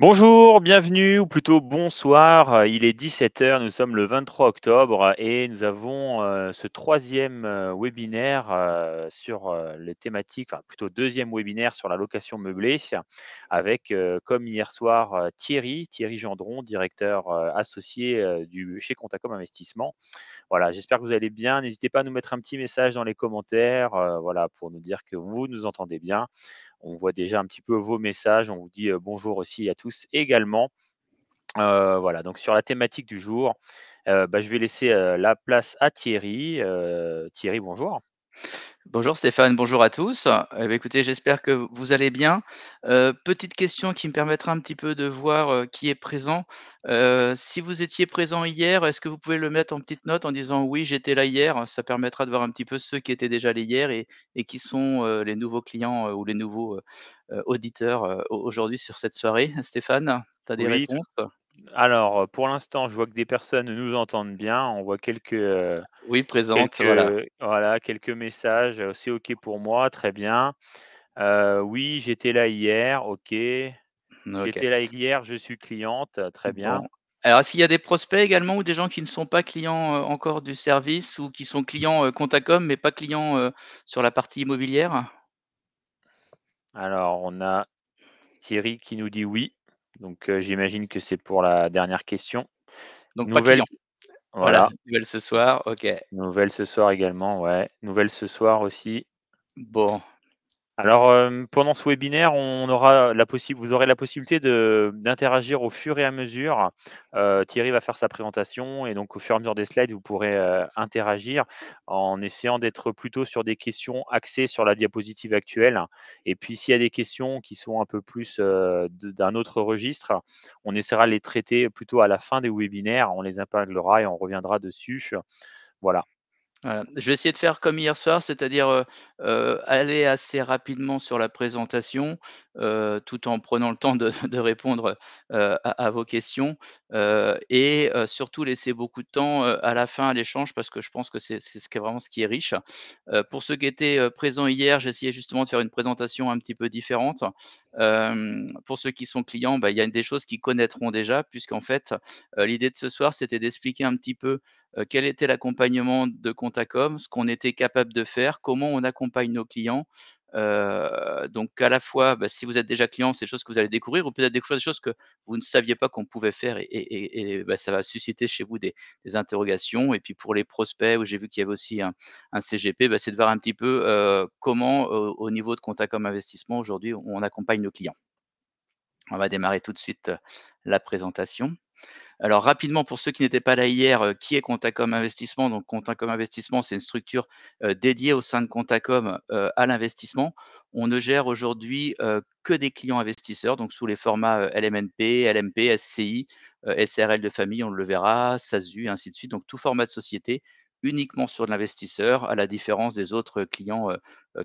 Bonjour, bienvenue ou plutôt bonsoir. Il est 17 heures. Nous sommes le 23 octobre et nous avons, ce troisième webinaire, sur, les thématiques, enfin plutôt deuxième webinaire sur la location meublée avec, comme hier soir, Thierry Gendron, directeur, associé, du chez Contacom Investissement. Voilà, j'espère que vous allez bien. N'hésitez pas à nous mettre un petit message dans les commentaires, voilà, pour nous dire que vous nous entendez bien. On voit déjà un petit peu vos messages. On vous dit, bonjour aussi à tous également. Voilà, donc sur la thématique du jour, je vais laisser, la place à Thierry. Thierry, bonjour. Bonjour Stéphane, bonjour à tous. Écoutez, j'espère que vous allez bien. Petite question qui me permettra un petit peu de voir, qui est présent. Si vous étiez présent hier, est-ce que vous pouvez le mettre en petite note en disant: «Oui, j'étais là hier». Ça permettra de voir un petit peu ceux qui étaient déjà allés hier et qui sont, les nouveaux clients, ou les nouveaux, auditeurs, aujourd'hui sur cette soirée. Stéphane, tu as des Oui, tout réponses? alors, pour l'instant, je vois que des personnes nous entendent bien. On voit Oui, présente, voilà. quelques voilà, quelques messages, «C'est OK pour moi», très bien. «Oui, j'étais là hier», OK. OK. «J'étais là hier, je suis cliente», très bien. Bon. Alors, est-ce qu'il y a des prospects également ou des gens qui ne sont pas clients, encore du service ou qui sont clients, Contacom, mais pas clients, sur la partie immobilière? Alors on a Thierry qui nous dit: «Oui», donc j'imagine que c'est pour la dernière question. Donc pas Nouvelle clients. Voilà, Voilà, nouvelle ce soir, OK. nouvelle ce soir également, ouais. Nouvelle ce soir aussi. Bon, Alors, pendant ce webinaire, on aura la possi vous aurez la possibilité d'interagir au fur et à mesure. Thierry va faire sa présentation et donc au fur et à mesure des slides, vous pourrez, interagir en essayant d'être plutôt sur des questions axées sur la diapositive actuelle. Et puis s'il y a des questions qui sont un peu plus, d'un autre registre, on essaiera de les traiter plutôt à la fin des webinaires. On les épinglera et on reviendra dessus. Voilà. voilà. Je vais essayer de faire comme hier soir, c'est-à-dire, aller assez rapidement sur la présentation, tout en prenant le temps de de répondre, à vos questions, surtout laisser beaucoup de temps, à la fin à l'échange parce que je pense que c'est ce qui est vraiment ce qui est riche. Pour ceux qui étaient, présents hier, j'ai essayé justement de faire une présentation un petit peu différente. Pour ceux qui sont clients, il y a des choses qu'ils connaîtront déjà puisqu'en fait, l'idée de ce soir, c'était d'expliquer un petit peu, quel était l'accompagnement de Contacom, ce qu'on était capable de faire, comment on accompagne nos clients. Donc à la fois, si vous êtes déjà client, c'est des choses que vous allez découvrir ou peut-être découvrir des choses que vous ne saviez pas qu'on pouvait faire ça va susciter chez vous des interrogations et puis pour les prospects où j'ai vu qu'il y avait aussi un CGP, c'est de voir un petit peu, comment, au niveau de Contacom Investissement aujourd'hui on accompagne nos clients. On va démarrer tout de suite, la présentation. Alors rapidement, pour ceux qui n'étaient pas là hier, qui est Contacom Investissement? Donc Contacom Investissement, c'est une structure, dédiée au sein de Contacom, à l'investissement. On ne gère aujourd'hui, que des clients investisseurs, donc sous les formats, LMNP, LMP, SCI, SARL de famille, on le verra, SASU, ainsi de suite. Donc tout format de société, uniquement sur de l'investisseur, à la différence des autres clients,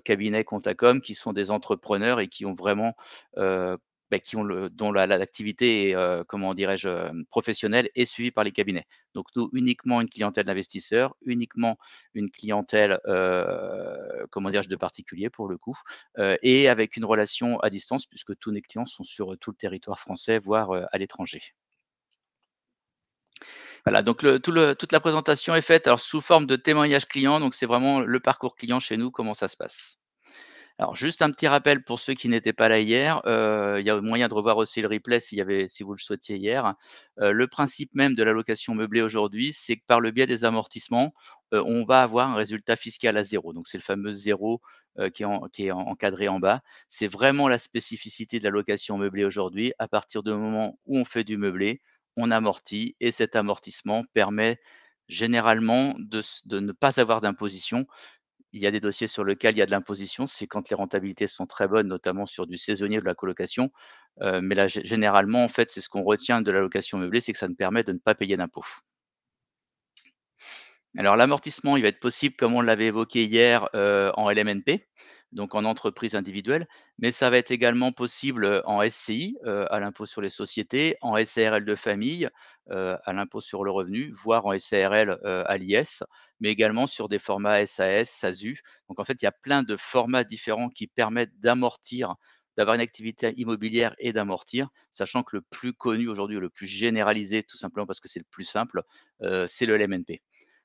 cabinets Contacom qui sont des entrepreneurs et qui ont vraiment, heu, qui ont le dont l'activité est, comment dirais-je, professionnelle et suivie par les cabinets. Donc nous, uniquement une clientèle d'investisseurs, uniquement une clientèle, comment dirais-je, de particuliers pour le coup, et avec une relation à distance puisque tous nos clients sont sur, tout le territoire français, voire, à l'étranger. Voilà, donc toute la présentation est faite alors sous forme de témoignage client, donc c'est vraiment le parcours client chez nous, comment ça se passe. Alors juste un petit rappel pour ceux qui n'étaient pas là hier, il y a moyen de revoir aussi le replay si vous le souhaitiez hier. Le principe même de la location meublée aujourd'hui, c'est que par le biais des amortissements, on va avoir un résultat fiscal à zéro. Donc c'est le fameux zéro, qui est encadré en bas. C'est vraiment la spécificité de la location meublée aujourd'hui. À partir du moment où on fait du meublé, on amortit et cet amortissement permet généralement de ne pas avoir d'imposition. Il y a des dossiers sur lesquels il y a de l'imposition, c'est quand les rentabilités sont très bonnes, notamment sur du saisonnier, de la colocation, mais là, généralement, en fait, c'est ce qu'on retient de la location meublée, c'est que ça nous permet de ne pas payer d'impôts. Alors l'amortissement, il va être possible, comme on l'avait évoqué hier, en LMNP, donc en entreprise individuelle, mais ça va être également possible, en SCI, à l'impôt sur les sociétés, en SARL de famille, à l'impôt sur le revenu, voire en SARL, à l'IS, mais également sur des formats SAS, SASU. Donc en fait, il y a plein de formats différents qui permettent d'amortir d'avoir une activité immobilière et d'amortir, sachant que le plus connu aujourd'hui, le plus généralisé, tout simplement parce que c'est le plus simple, c'est le LMNP.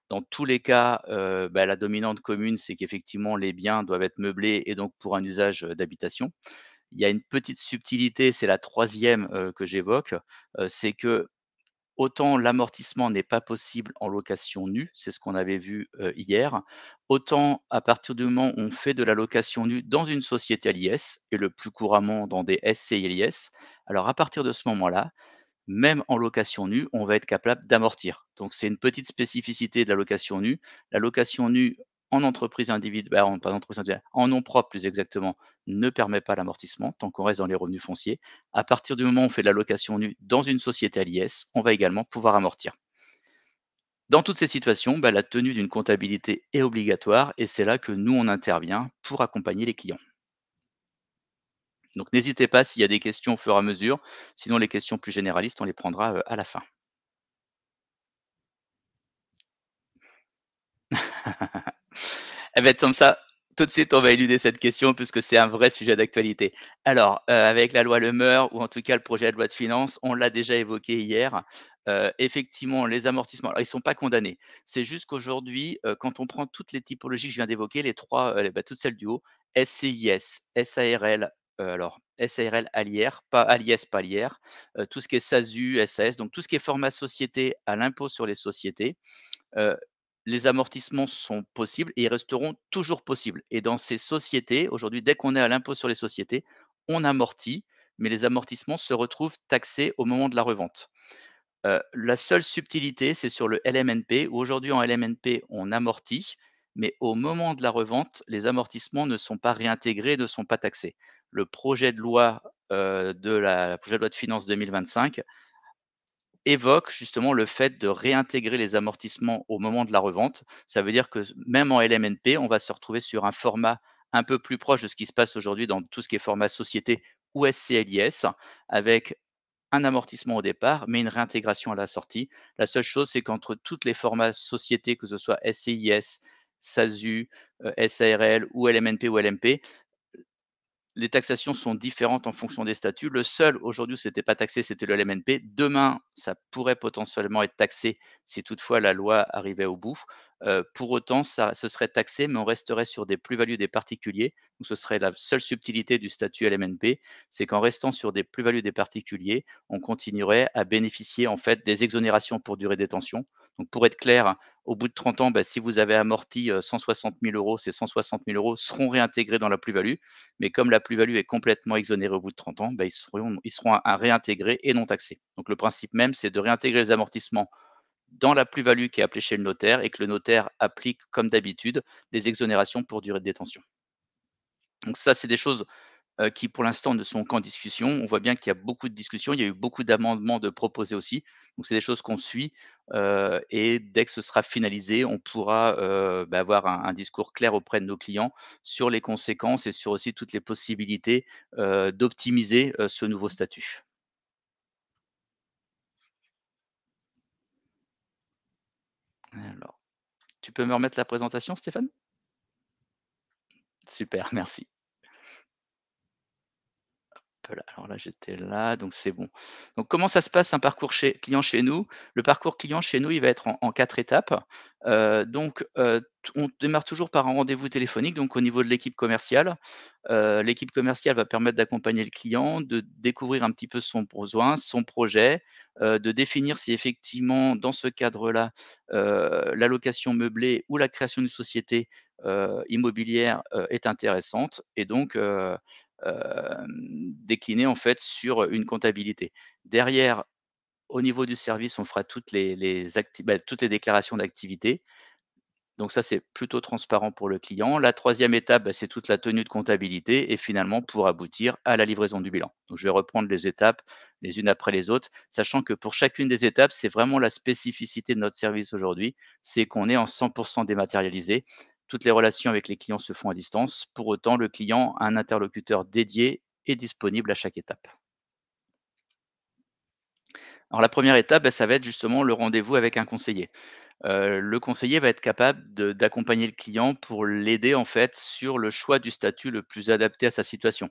Dans tous les cas, la dominante commune, c'est qu'effectivement les biens doivent être meublés et donc pour un usage, d'habitation. Il y a une petite subtilité, c'est la troisième que j'évoque, c'est que autant l'amortissement n'est pas possible en location nue, c'est ce qu'on avait vu, hier, autant à partir du moment où on fait de la location nue dans une société à l'IS et le plus couramment dans des SCI à l'IS, alors à partir de ce moment-là, même en location nue, on va être capable d'amortir. Donc c'est une petite spécificité de la location nue. La location nue en entreprise individuelle, pas en entreprise individuelle, en nom propre plus exactement, ne permet pas l'amortissement tant qu'on reste dans les revenus fonciers. À partir du moment où on fait de la location nue dans une société à l'IS, on va également pouvoir amortir. Dans toutes ces situations, la tenue d'une comptabilité est obligatoire et c'est là que nous, on intervient pour accompagner les clients. Donc n'hésitez pas s'il y a des questions au fur et à mesure, sinon les questions plus généralistes, on les prendra à la fin. Eh beh, comme ça, tout de suite, on va éluder cette question puisque c'est un vrai sujet d'actualité. Alors, avec la loi Le Meur ou en tout cas le projet de loi de finances, on l'a déjà évoqué hier, effectivement, les amortissements alors ils ne sont pas condamnés. C'est juste qu'aujourd'hui, quand on prend toutes les typologies que je viens d'évoquer, les 3, toutes celles du haut, SCIS, SARL, alors SARL à l'IR, pas à l'IS, pas à l'IR, tout ce qui est SASU, SAS, donc tout ce qui est format société à l'impôt sur les sociétés, heu, les amortissements sont possibles et ils resteront toujours possibles et dans ces sociétés, aujourd'hui, dès qu'on est à l'impôt sur les sociétés, on amortit, mais les amortissements se retrouvent taxés au moment de la revente. La seule subtilité, c'est sur le LMNP où aujourd'hui en LMNP, on amortit, mais au moment de la revente, les amortissements ne sont pas réintégrés, ne sont pas taxés. Le projet de loi, de la projet de loi de finances 2025 évoque justement le fait de réintégrer les amortissements au moment de la revente. Ça veut dire que même en LMNP, on va se retrouver sur un format un peu plus proche de ce qui se passe aujourd'hui dans tout ce qui est format société ou SCLIS, avec un amortissement au départ, mais une réintégration à la sortie. La seule chose, c'est qu'entre toutes les formats sociétés, que ce soit SCIS, SASU, SARL ou LMNP ou LMP, les taxations sont différentes en fonction des statuts. Le seul aujourd'hui où c'était pas taxé, c'était le LMNP. Demain, ça pourrait potentiellement être taxé si toutefois la loi arrivait au bout. Pour autant, ça ce serait taxé, mais on resterait sur des plus-values des particuliers. Donc ce serait la seule subtilité du statut LMNP, c'est qu'en restant sur des plus-values des particuliers, on continuerait à bénéficier en fait des exonérations pour durée de détention. Donc pour être clair, au bout de 30 ans, si vous avez amorti, 160 000 €, ces 160 000 € seront réintégrés dans la plus-value. Mais comme la plus-value est complètement exonérée au bout de 30 ans, ils seront à réintégrer et non taxés. Donc le principe même, c'est de réintégrer les amortissements dans la plus-value qui est appelée chez le notaire et que le notaire applique comme d'habitude les exonérations pour durée de détention. Donc ça, c'est des choses qui pour l'instant ne sont qu'en discussion. On voit bien qu'il y a beaucoup de discussions, il y a eu beaucoup d'amendements de proposés aussi. Donc c'est des choses qu'on suit, et dès que ce sera finalisé, on pourra, avoir un discours clair auprès de nos clients sur les conséquences et sur aussi toutes les possibilités, d'optimiser, ce nouveau statut. Alors, tu peux me remettre la présentation, Stéphane? Super, merci. Voilà, alors là, j'étais là, donc c'est bon. Donc comment ça se passe un parcours chez client chez nous? Le parcours client chez nous, il va être en 4 étapes. On démarre toujours par un rendez-vous téléphonique, donc au niveau de l'équipe commerciale. L'équipe commerciale va permettre d'accompagner le client, de découvrir un petit peu son besoin, son projet, de définir si effectivement dans ce cadre-là, la location meublée ou la création d'une société, immobilière, est intéressante et donc décliner en fait sur une comptabilité. Derrière, au niveau du service, on fera toutes les déclarations d'activité. Donc ça, c'est plutôt transparent pour le client. La troisième étape, c'est toute la tenue de comptabilité et finalement pour aboutir à la livraison du bilan. Donc je vais reprendre les étapes les unes après les autres, sachant que pour chacune des étapes, c'est vraiment la spécificité de notre service aujourd'hui, c'est qu'on est en 100% dématérialisé. Toutes les relations avec les clients se font à distance. Pour autant, le client a un interlocuteur dédié et disponible à chaque étape. Alors la première étape, ça va être justement le rendez-vous avec un conseiller. Le conseiller va être capable d'accompagner le client pour l'aider en fait sur le choix du statut le plus adapté à sa situation.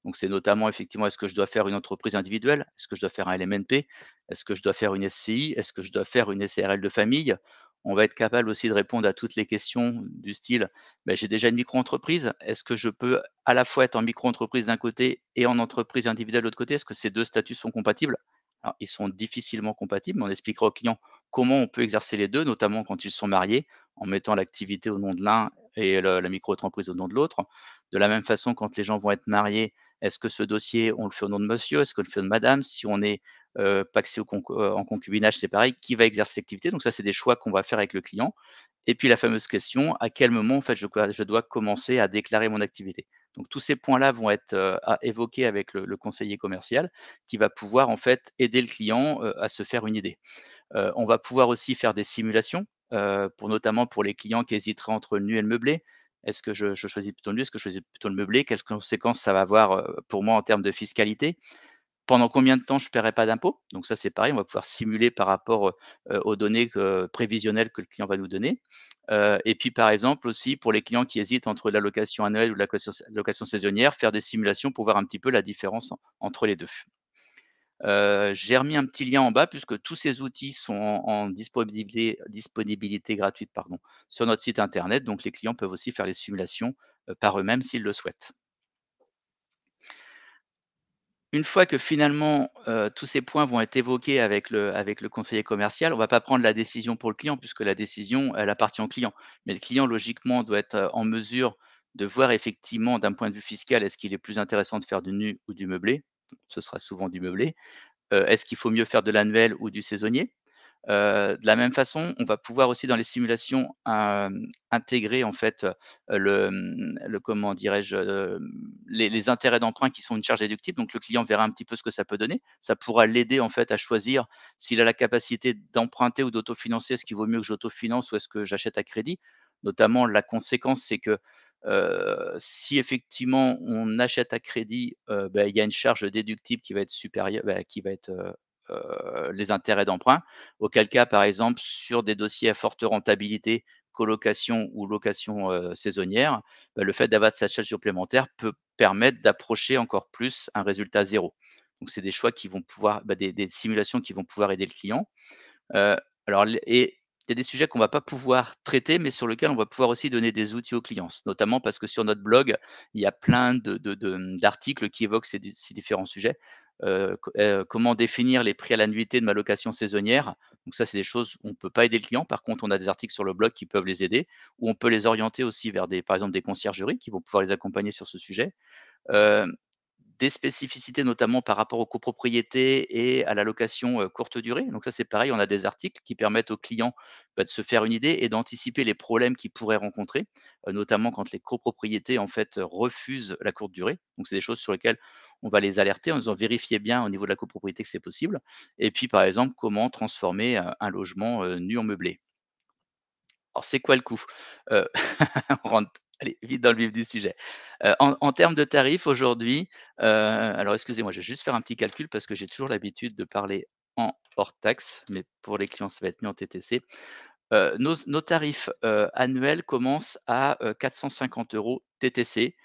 Donc c'est notamment effectivement, est-ce que je dois faire une entreprise individuelle? Est-ce que je dois faire un LMNP? Est-ce que je dois faire une SCI? Est-ce que je dois faire une SARL de famille? On va être capable aussi de répondre à toutes les questions du style, j'ai déjà une micro-entreprise. Est-ce que je peux à la fois être en micro-entreprise d'un côté et en entreprise individuelle de l'autre côté? Est-ce que ces 2 statuts sont compatibles? Alors, ils sont difficilement compatibles, mais on expliquera aux clients comment on peut exercer les 2, notamment quand ils sont mariés, en mettant l'activité au nom de l'un et la micro-entreprise au nom de l'autre. De la même façon, quand les gens vont être mariés, est-ce que ce dossier, on le fait au nom de monsieur? Est-ce qu'on le fait au nom de madame? Si on est pacsé en concubinage, c'est pareil, qui va exercer l'activité? Donc ça, c'est des choix qu'on va faire avec le client. Et puis la fameuse question, à quel moment en fait je dois commencer à déclarer mon activité? Donc tous ces points-là vont être, à évoquer avec le conseiller commercial qui va pouvoir en fait aider le client, à se faire une idée. On va pouvoir aussi faire des simulations, pour notamment pour les clients qui hésiteraient entre le nu et le meublé. Est-ce que je choisis plutôt le nu? Est-ce que je choisis plutôt le meublé? Quelles conséquences ça va avoir, pour moi en termes de fiscalité? Pendant combien de temps je ne paierai pas d'impôts? Donc ça, c'est pareil, on va pouvoir simuler par rapport, aux données prévisionnelles que le client va nous donner. Et puis, par exemple, aussi pour les clients qui hésitent entre la location annuelle ou la location saisonnière, faire des simulations pour voir un petit peu la différence entre les 2. J'ai remis un petit lien en bas puisque tous ces outils sont en disponibilité gratuite, pardon, sur notre site internet, donc les clients peuvent aussi faire les simulations, par eux-mêmes s'ils le souhaitent. Une fois que finalement, tous ces points vont être évoqués avec le conseiller commercial, on va pas prendre la décision pour le client puisque la décision, elle appartient au client. Mais le client logiquement doit être, en mesure de voir effectivement d'un point de vue fiscal, est-ce qu'il est plus intéressant de faire du nu ou du meublé? Ce sera souvent du meublé. Est-ce qu'il faut mieux faire de l'annuel ou du saisonnier? De la même façon, on va pouvoir aussi dans les simulations, intégrer en fait, le comment dirais-je? Les intérêts d'emprunt qui sont une charge déductible, donc le client verra un petit peu ce que ça peut donner. Ça pourra l'aider en fait à choisir s'il a la capacité d'emprunter ou d'autofinancer. Est-ce qu'il vaut mieux que j'autofinance ou est-ce que j'achète à crédit? Notamment la conséquence, c'est que, si effectivement on achète à crédit, il y a une charge déductible qui va être supérieure, qui va être, les intérêts d'emprunt. Auquel cas, par exemple, sur des dossiers à forte rentabilité, colocation ou location, saisonnière, le fait d'avoir cette charge supplémentaire peut permettre d'approcher encore plus un résultat zéro. Donc c'est des choix qui vont pouvoir des simulations qui vont pouvoir aider le client. Alors l et il y a des sujets qu'on va pas pouvoir traiter, mais sur lesquels on va pouvoir aussi donner des outils aux clients. Notamment parce que sur notre blog, il y a plein d'articles qui évoquent ces différents sujets. Comment définir les prix à la nuitée de ma location saisonnière? Donc ça, c'est des choses où on peut pas aider le client. Par contre, on a des articles sur le blog qui peuvent les aider, ou on peut les orienter aussi vers par exemple, des conciergeries qui vont pouvoir les accompagner sur ce sujet. Heu, des spécificités notamment par rapport aux copropriétés et à la location, courte durée. Donc ça, c'est pareil, on a des articles qui permettent aux clients, de se faire une idée et d'anticiper les problèmes qu'ils pourraient rencontrer, notamment quand les copropriétés, en fait, refusent la courte durée. Donc c'est des choses sur lesquelles on va les alerter en disant: «Vérifiez bien au niveau de la copropriété que c'est possible» et puis, par exemple, comment transformer, un logement, nu en meublé. Alors c'est quoi le coût? Heu, on rentre allez, vite dans le vif du sujet. En termes de tarifs aujourd'hui, alors excusez-moi, je vais juste faire un petit calcul parce que j'ai toujours l'habitude de parler en hors taxe, mais pour les clients, ça va être mieux en TTC. Nos tarifs, annuels commencent à, 450 € TTC,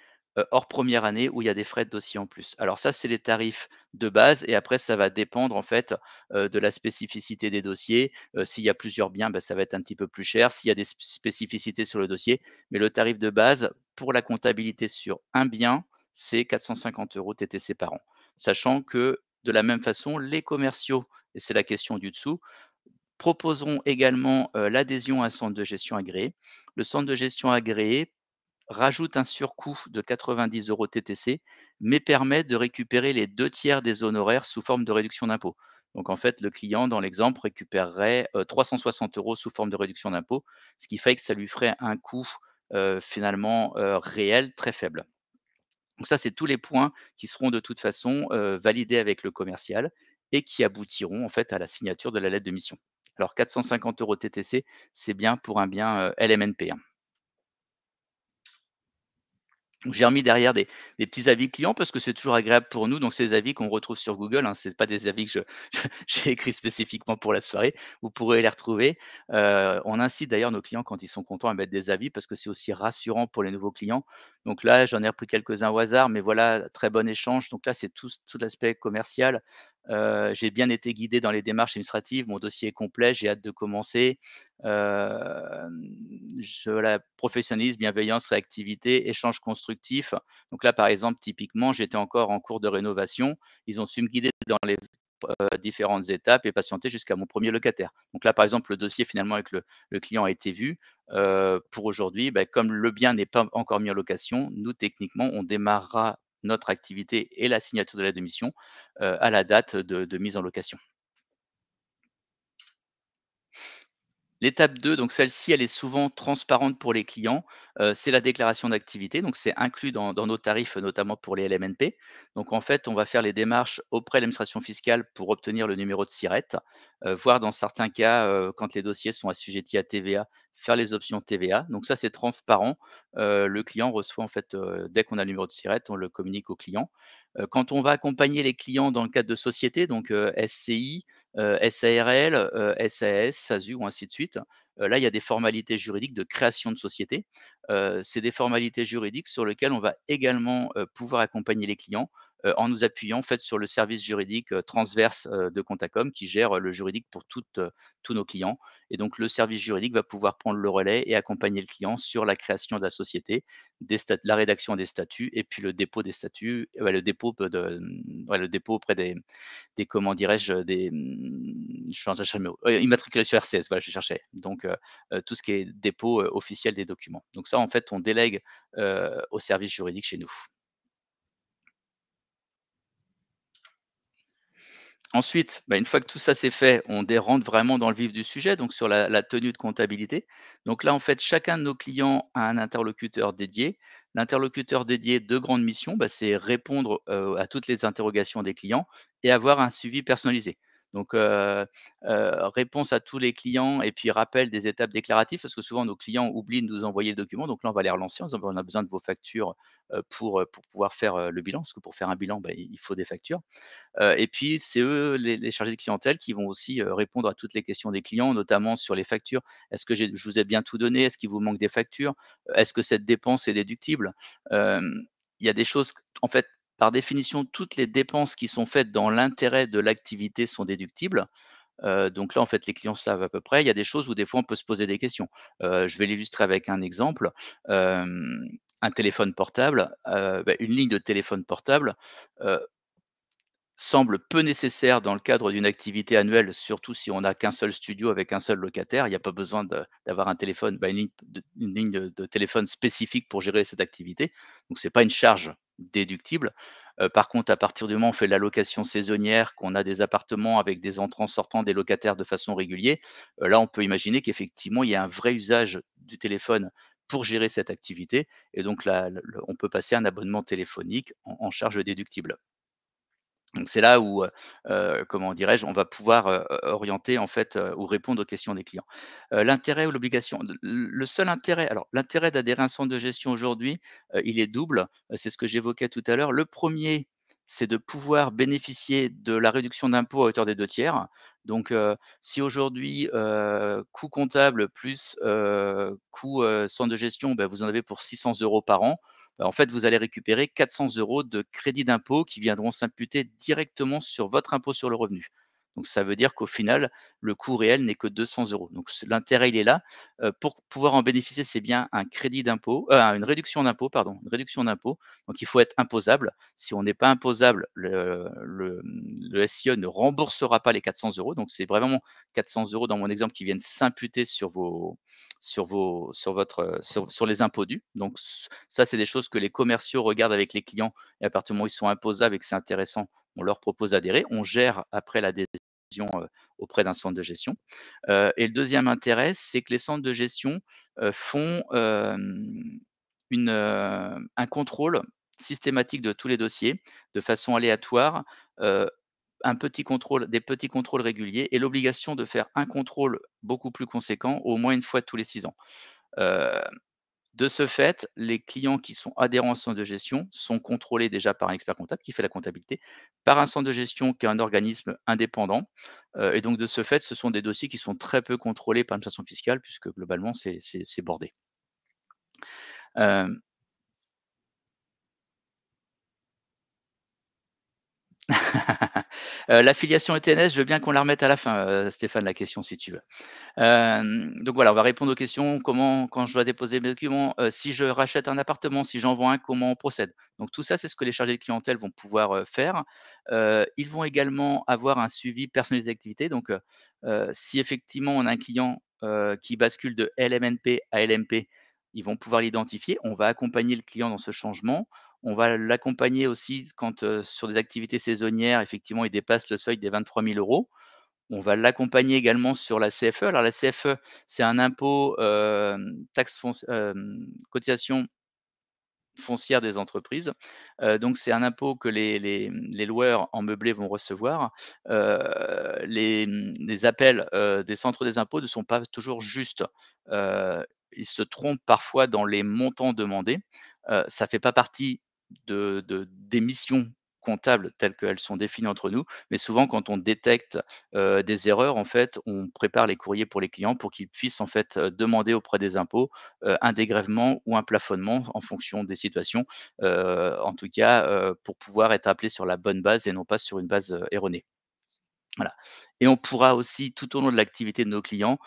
hors première année où il y a des frais de dossier en plus. Alors ça, c'est les tarifs de base et après ça va dépendre en fait, de la spécificité des dossiers. S'il y a plusieurs biens, ça va être un petit peu plus cher. S'il y a des spécificités sur le dossier, mais le tarif de base pour la comptabilité sur un bien, c'est 450 € TTC par an. Sachant que de la même façon, les commerciaux et c'est la question du dessous, proposeront également, l'adhésion à un centre de gestion agréé. Le centre de gestion agréé rajoute un surcoût de 90 € TTC, mais permet de récupérer les 2 tiers des honoraires sous forme de réduction d'impôt. Donc en fait, le client, dans l'exemple, récupérerait, 360 € sous forme de réduction d'impôt, ce qui fait que ça lui ferait un coût, finalement, réel très faible. Donc ça, c'est tous les points qui seront de toute façon, validés avec le commercial et qui aboutiront en fait à la signature de la lettre de mission. Alors 450 € TTC, c'est bien pour un bien, LMNP, hein. Donc j'ai remis derrière des petits avis clients parce que c'est toujours agréable pour nous, donc c'est des avis qu'on retrouve sur Google, hein. C'est pas des avis que j'ai écrits spécifiquement pour la soirée. Vous pourrez les retrouver. On incite d'ailleurs nos clients quand ils sont contents à mettre des avis parce que c'est aussi rassurant pour les nouveaux clients Donc là, j'en ai repris quelques-uns au hasard, mais voilà, très bon échange. Donc là, c'est tout l'aspect commercial. J'ai bien été guidé dans les démarches administratives. Mon dossier est complet, j'ai hâte de commencer. Voilà, professionnalisme, bienveillance, réactivité, échange constructif. Donc là, par exemple, typiquement, j'étais encore en cours de rénovation. Ils ont su me guider dans les différentes étapes et patienter jusqu'à mon premier locataire. Donc là, par exemple, le dossier finalement avec le client a été vu. Pour aujourd'hui, bah, comme le bien n'est pas encore mis en location, nous techniquement, on démarrera notre activité et la signature de la démission, à la date de mise en location. L'étape 2, donc celle-ci, elle est souvent transparente pour les clients, c'est la déclaration d'activité, donc c'est inclus dans nos tarifs, notamment pour les LMNP. Donc en fait, on va faire les démarches auprès de l'administration fiscale pour obtenir le numéro de SIRET, voire dans certains cas, quand les dossiers sont assujettis à TVA, faire les options TVA. Donc ça, c'est transparent, le client reçoit en fait, dès qu'on a le numéro de SIRET, on le communique au client. Quand on va accompagner les clients dans le cadre de sociétés, donc SCI, SARL, SAS, SASU ou ainsi de suite. Là, il y a des formalités juridiques de création de société. C'est des formalités juridiques sur lesquelles on va également, pouvoir accompagner les clients, en nous appuyant en fait sur le service juridique, transverse, de Contacom qui gère, le juridique pour tous nos clients et donc le service juridique va pouvoir prendre le relais et accompagner le client sur la création de la société, la rédaction des statuts et puis le dépôt des statuts, ouais, le dépôt auprès des comment dirais-je? Je cherchais le mot, immatriculation RCS, voilà, je cherchais. Donc tout ce qui est dépôt, officiel des documents. Donc ça, en fait, on délègue, au service juridique chez nous. Ensuite, bah, une fois que tout ça c'est fait, on rentre vraiment dans le vif du sujet, donc sur la tenue de comptabilité. Donc là, en fait, chacun de nos clients a un interlocuteur dédié. L'interlocuteur dédié, de grandes missions, bah, c'est répondre, à toutes les interrogations des clients et avoir un suivi personnalisé. Donc, réponse à tous les clients et puis rappel des étapes déclaratives, parce que souvent nos clients oublient de nous envoyer le document. Donc là, on va les relancer en disant: «Bah, on a besoin de vos factures, pour pouvoir faire, le bilan», parce que pour faire un bilan, bah, il faut des factures. Et puis c'est eux, les chargés de clientèle qui vont aussi, répondre à toutes les questions des clients, notamment sur les factures. Est-ce que je vous ai bien tout donné? Est-ce qu'il vous manque des factures? Est-ce que cette dépense est déductible? Il y a des choses en fait, par définition, toutes les dépenses qui sont faites dans l'intérêt de l'activité sont déductibles. Donc là, en fait, les clients savent à peu près. Il y a des choses où des fois on peut se poser des questions. Je vais l'illustrer avec un exemple. Un téléphone portable, une ligne de téléphone portable, heu semble peu nécessaire dans le cadre d'une activité annuelle, surtout si on n'a qu'un seul studio avec un seul locataire. Il n'y a pas besoin d'avoir un téléphone, une ligne de téléphone spécifique pour gérer cette activité. Donc c'est pas une charge déductible. Par contre, à partir du moment où on fait de la location saisonnière, qu'on a des appartements avec des entrants-sortants, des locataires de façon régulière, là, on peut imaginer qu'effectivement, il y a un vrai usage du téléphone pour gérer cette activité et donc là, on peut passer un abonnement téléphonique en charge déductible. Donc c'est là où, comment dirais-je, on va pouvoir, orienter en fait, ou répondre aux questions des clients. L'intérêt ou l'obligation, le seul intérêt alors l'intérêt d'adhérer à un centre de gestion aujourd'hui, il est double, c'est ce que j'évoquais tout à l'heure. Le premier, c'est de pouvoir bénéficier de la réduction d'impôt à hauteur des 2/3. Donc, si aujourd'hui, coût comptable plus, coût, centre de gestion, bah, vous en avez pour 600 € par an. Bah, en fait, vous allez récupérer 400 € de crédit d'impôt qui viendront s'imputer directement sur votre impôt sur le revenu. Donc ça veut dire qu'au final, le coût réel n'est que 200 €. Donc l'intérêt, il est là. Pour pouvoir en bénéficier, c'est bien un crédit d'impôt, une réduction d'impôt, pardon, une réduction d'impôt. Donc il faut être imposable. Si on n'est pas imposable, le SIE ne remboursera pas les 400 €. Donc c'est vraiment 400 € dans mon exemple qui viennent s'imputer sur les impôts dus. Donc ça, c'est des choses que les commerciaux regardent avec les clients et à partir du moment où ils sont imposables et que c'est intéressant, on leur propose d'adhérer. On gère après l'adhésion, auprès d'un centre de gestion. Et le deuxième intérêt, c'est que les centres de gestion, font, un contrôle systématique de tous les dossiers de façon aléatoire, heu, des petits contrôles réguliers et l'obligation de faire un contrôle beaucoup plus conséquent, au moins une fois tous les 6 ans. Heu de ce fait, les clients qui sont adhérents au centre de gestion sont contrôlés déjà par un expert comptable qui fait la comptabilité, par un centre de gestion qui est un organisme indépendant, et donc de ce fait, ce sont des dossiers qui sont très peu contrôlés par l'administration fiscale puisque globalement c'est bordé. Hem L'affiliation ETNS, je veux bien qu'on la remette à la fin, Stéphane, la question si tu veux. Donc voilà, on va répondre aux questions. Comment quand je dois déposer mes documents, si je rachète un appartement, si j'en vends un, comment on procède? Donc tout ça, c'est ce que les chargés de clientèle vont pouvoir, faire. Ils vont également avoir un suivi personnalisé d'activité. Donc, si effectivement on a un client, qui bascule de LMNP à LMP, ils vont pouvoir l'identifier. On va accompagner le client dans ce changement. On va l'accompagner aussi quand, sur des activités saisonnières, effectivement, il dépasse le seuil des 23 000 €. On va l'accompagner également sur la CFE. Alors la CFE, c'est un impôt, cotisation foncière des entreprises. Donc c'est un impôt que les loueurs en meublé vont recevoir. Les appels, des centres des impôts ne sont pas toujours justes. Ils se trompent parfois dans les montants demandés. Ça fait pas partie des missions comptables telles qu'elles sont définies entre nous, mais souvent quand on détecte, des erreurs, en fait, on prépare les courriers pour les clients pour qu'ils puissent, en fait, demander auprès des impôts un dégrèvement ou un plafonnement en fonction des situations, en tout cas, pour pouvoir être appelé sur la bonne base et non pas sur une base, erronée. Voilà, et on pourra aussi tout au long de l'activité de nos clients,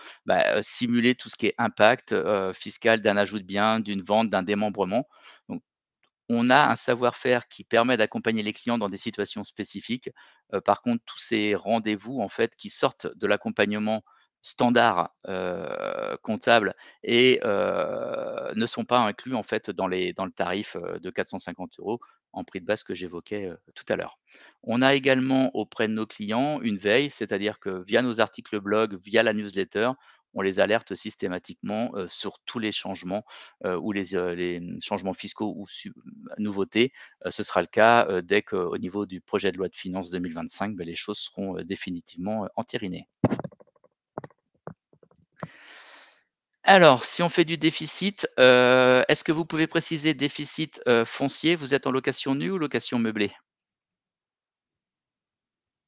simuler tout ce qui est impact, fiscal d'un ajout de bien, d'une vente, d'un démembrement. Donc on a un savoir-faire qui permet d'accompagner les clients dans des situations spécifiques. Par contre, tous ces rendez-vous, en fait, qui sortent de l'accompagnement standard, comptable et ne sont pas inclus, en fait, dans le tarif, de 450 € en prix de base que j'évoquais, tout à l'heure. On a également auprès de nos clients une veille, c'est-à-dire que via nos articles blog, via la newsletter, on les alerte systématiquement, sur tous les changements, ou les changements fiscaux ou nouveautés. Ce sera le cas, dès qu'au niveau du projet de loi de finances 2025, les choses seront, définitivement, entérinées. Alors, si on fait du déficit, est-ce que vous pouvez préciser déficit, foncier? Vous êtes en location nue ou location meublée?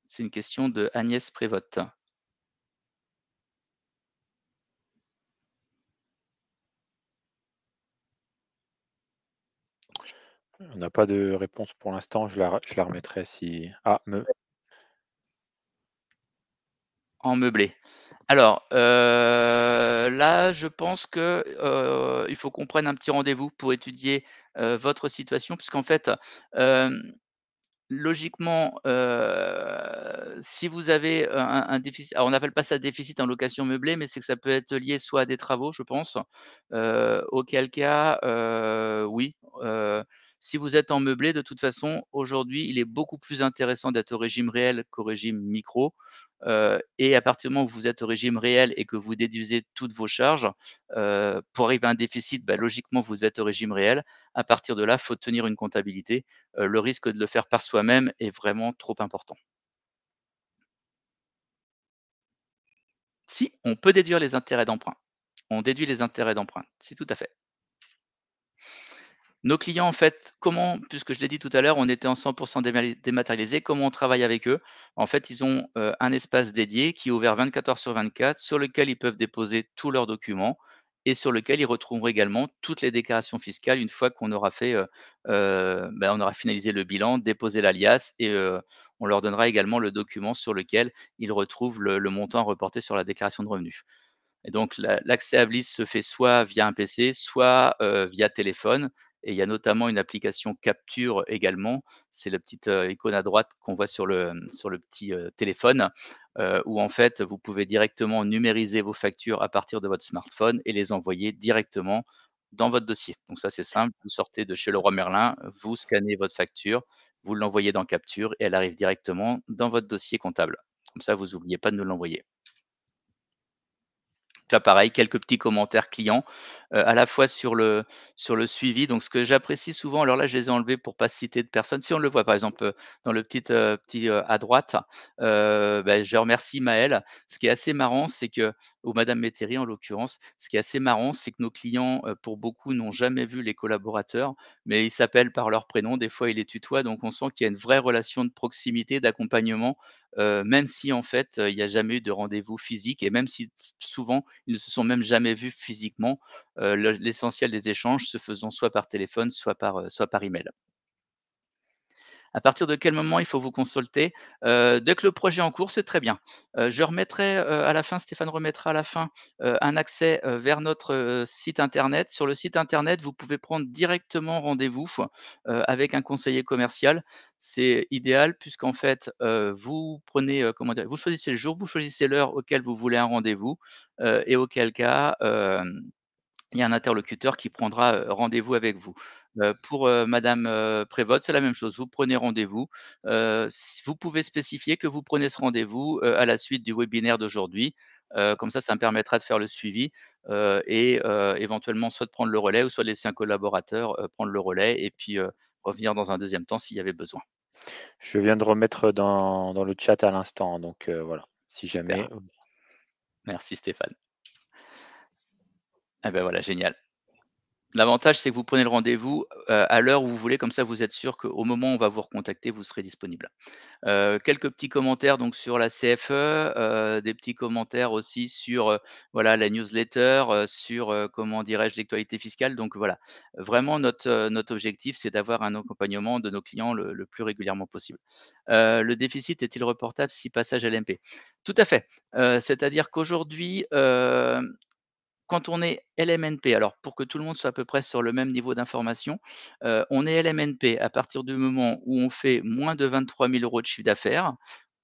C'est une question de Agnès Prévost. On n'a pas de réponse pour l'instant, je la remettrai si En meublé. Alors, là, je pense que, il faut qu'on prenne un petit rendez-vous pour étudier, votre situation puisqu'en fait, hem logiquement, si vous avez un déficit, alors on n'appelle pas ça déficit en location meublée, mais c'est que ça peut être lié soit à des travaux, je pense, auquel cas, oui, si vous êtes en meublé, de toute façon, aujourd'hui, il est beaucoup plus intéressant d'être au régime réel qu'au régime micro, et à partir du moment où vous êtes au régime réel et que vous déduisez toutes vos charges, pour arriver à un déficit, logiquement, vous êtes au régime réel. À partir de là, il faut tenir une comptabilité. Le risque de le faire par soi-même est vraiment trop important. Si, on peut déduire les intérêts d'emprunt. On déduit les intérêts d'emprunt. Si, tout à fait. Nos clients, en fait, comment puisque je l'ai dit tout à l'heure, on était en 100 dématérialisé, comment on travaille avec eux? En fait, ils ont, un espace dédié qui est ouvert 24 heures sur 24, sur lequel ils peuvent déposer tous leurs documents et sur lequel ils retrouveront également toutes les déclarations fiscales une fois qu'on aura fait, on aura finalisé le bilan, déposé l'alias et on leur donnera également le document sur lequel ils retrouvent le montant reporté sur la déclaration de revenus. Et donc l'accès à Bliss se fait soit via un PC, soit, via téléphone et il y a notamment une application capture également. C'est la petite, icône à droite qu'on voit sur le petit, téléphone, où en fait vous pouvez directement numériser vos factures à partir de votre smartphone et les envoyer directement dans votre dossier. Donc ça c'est simple, vous sortez de chez Leroy Merlin, vous scannez votre facture, vous l'envoyez dans Capture et elle arrive directement dans votre dossier comptable. Comme ça vous oubliez pas de nous l'envoyer. Là, pareil, quelques petits commentaires clients, à la fois sur le suivi. Donc ce que j'apprécie souvent, alors là, je les ai enlevés pour pas citer de personnes. Si on le voit, par exemple, dans le petit, à droite, je remercie Maëlle. Ce qui est assez marrant, c'est que ou madame Métairie, en l'occurrence, ce qui est assez marrant, c'est que nos clients, pour beaucoup, n'ont jamais vu les collaborateurs, mais ils s'appellent par leur prénom. Des fois, ils les tutoient, donc on sent qu'il y a une vraie relation de proximité, d'accompagnement, même si, en fait, il y a jamais eu de rendez-vous physique et même si souvent ils ne se sont même jamais vus physiquement, l'essentiel des échanges se faisant soit par téléphone, soit par email. À partir de quel moment il faut vous consulter? Dès que le projet est en cours, c'est très bien. Je remettrai, à la fin, Stéphane remettra à la fin, un accès, vers notre, site internet. Sur le site internet, vous pouvez prendre directement rendez-vous, avec un conseiller commercial. C'est idéal puisqu'en fait, vous prenez, comment dire? Vous choisissez le jour, vous choisissez l'heure auquel vous voulez un rendez-vous, et auquel cas, il y a un interlocuteur qui prendra, rendez-vous avec vous. Pour, madame, Prévost, c'est la même chose. Vous prenez rendez-vous, s vous pouvez spécifier que vous prenez ce rendez-vous, à la suite du webinaire d'aujourd'hui. Comme ça me permettra de faire le suivi, et éventuellement soit de prendre le relais ou soit de laisser un collaborateur, prendre le relais et puis, revenir dans un deuxième temps s'il y avait besoin. Je viens de remettre dans le chat à l'instant, donc voilà, si Super, jamais merci Stéphane. Ah ben voilà, génial. L'avantage, c'est que vous prenez le rendez-vous, à l'heure où vous voulez, comme ça vous êtes sûr qu'au moment où on va vous recontacter, vous serez disponible. Quelques petits commentaires donc sur la CFE, des petits commentaires aussi sur, voilà la newsletter, sur, comment dirais-je? L'actualité fiscale donc voilà. Vraiment notre objectif, c'est d'avoir un accompagnement de nos clients le plus régulièrement possible. Le déficit est-il reportable si passage LMP? Tout à fait, c'est-à-dire qu'aujourd'hui, quand on est LMNP, alors pour que tout le monde soit à peu près sur le même niveau d'information, on est LMNP à partir du moment où on fait moins de 23 000 € de chiffre d'affaires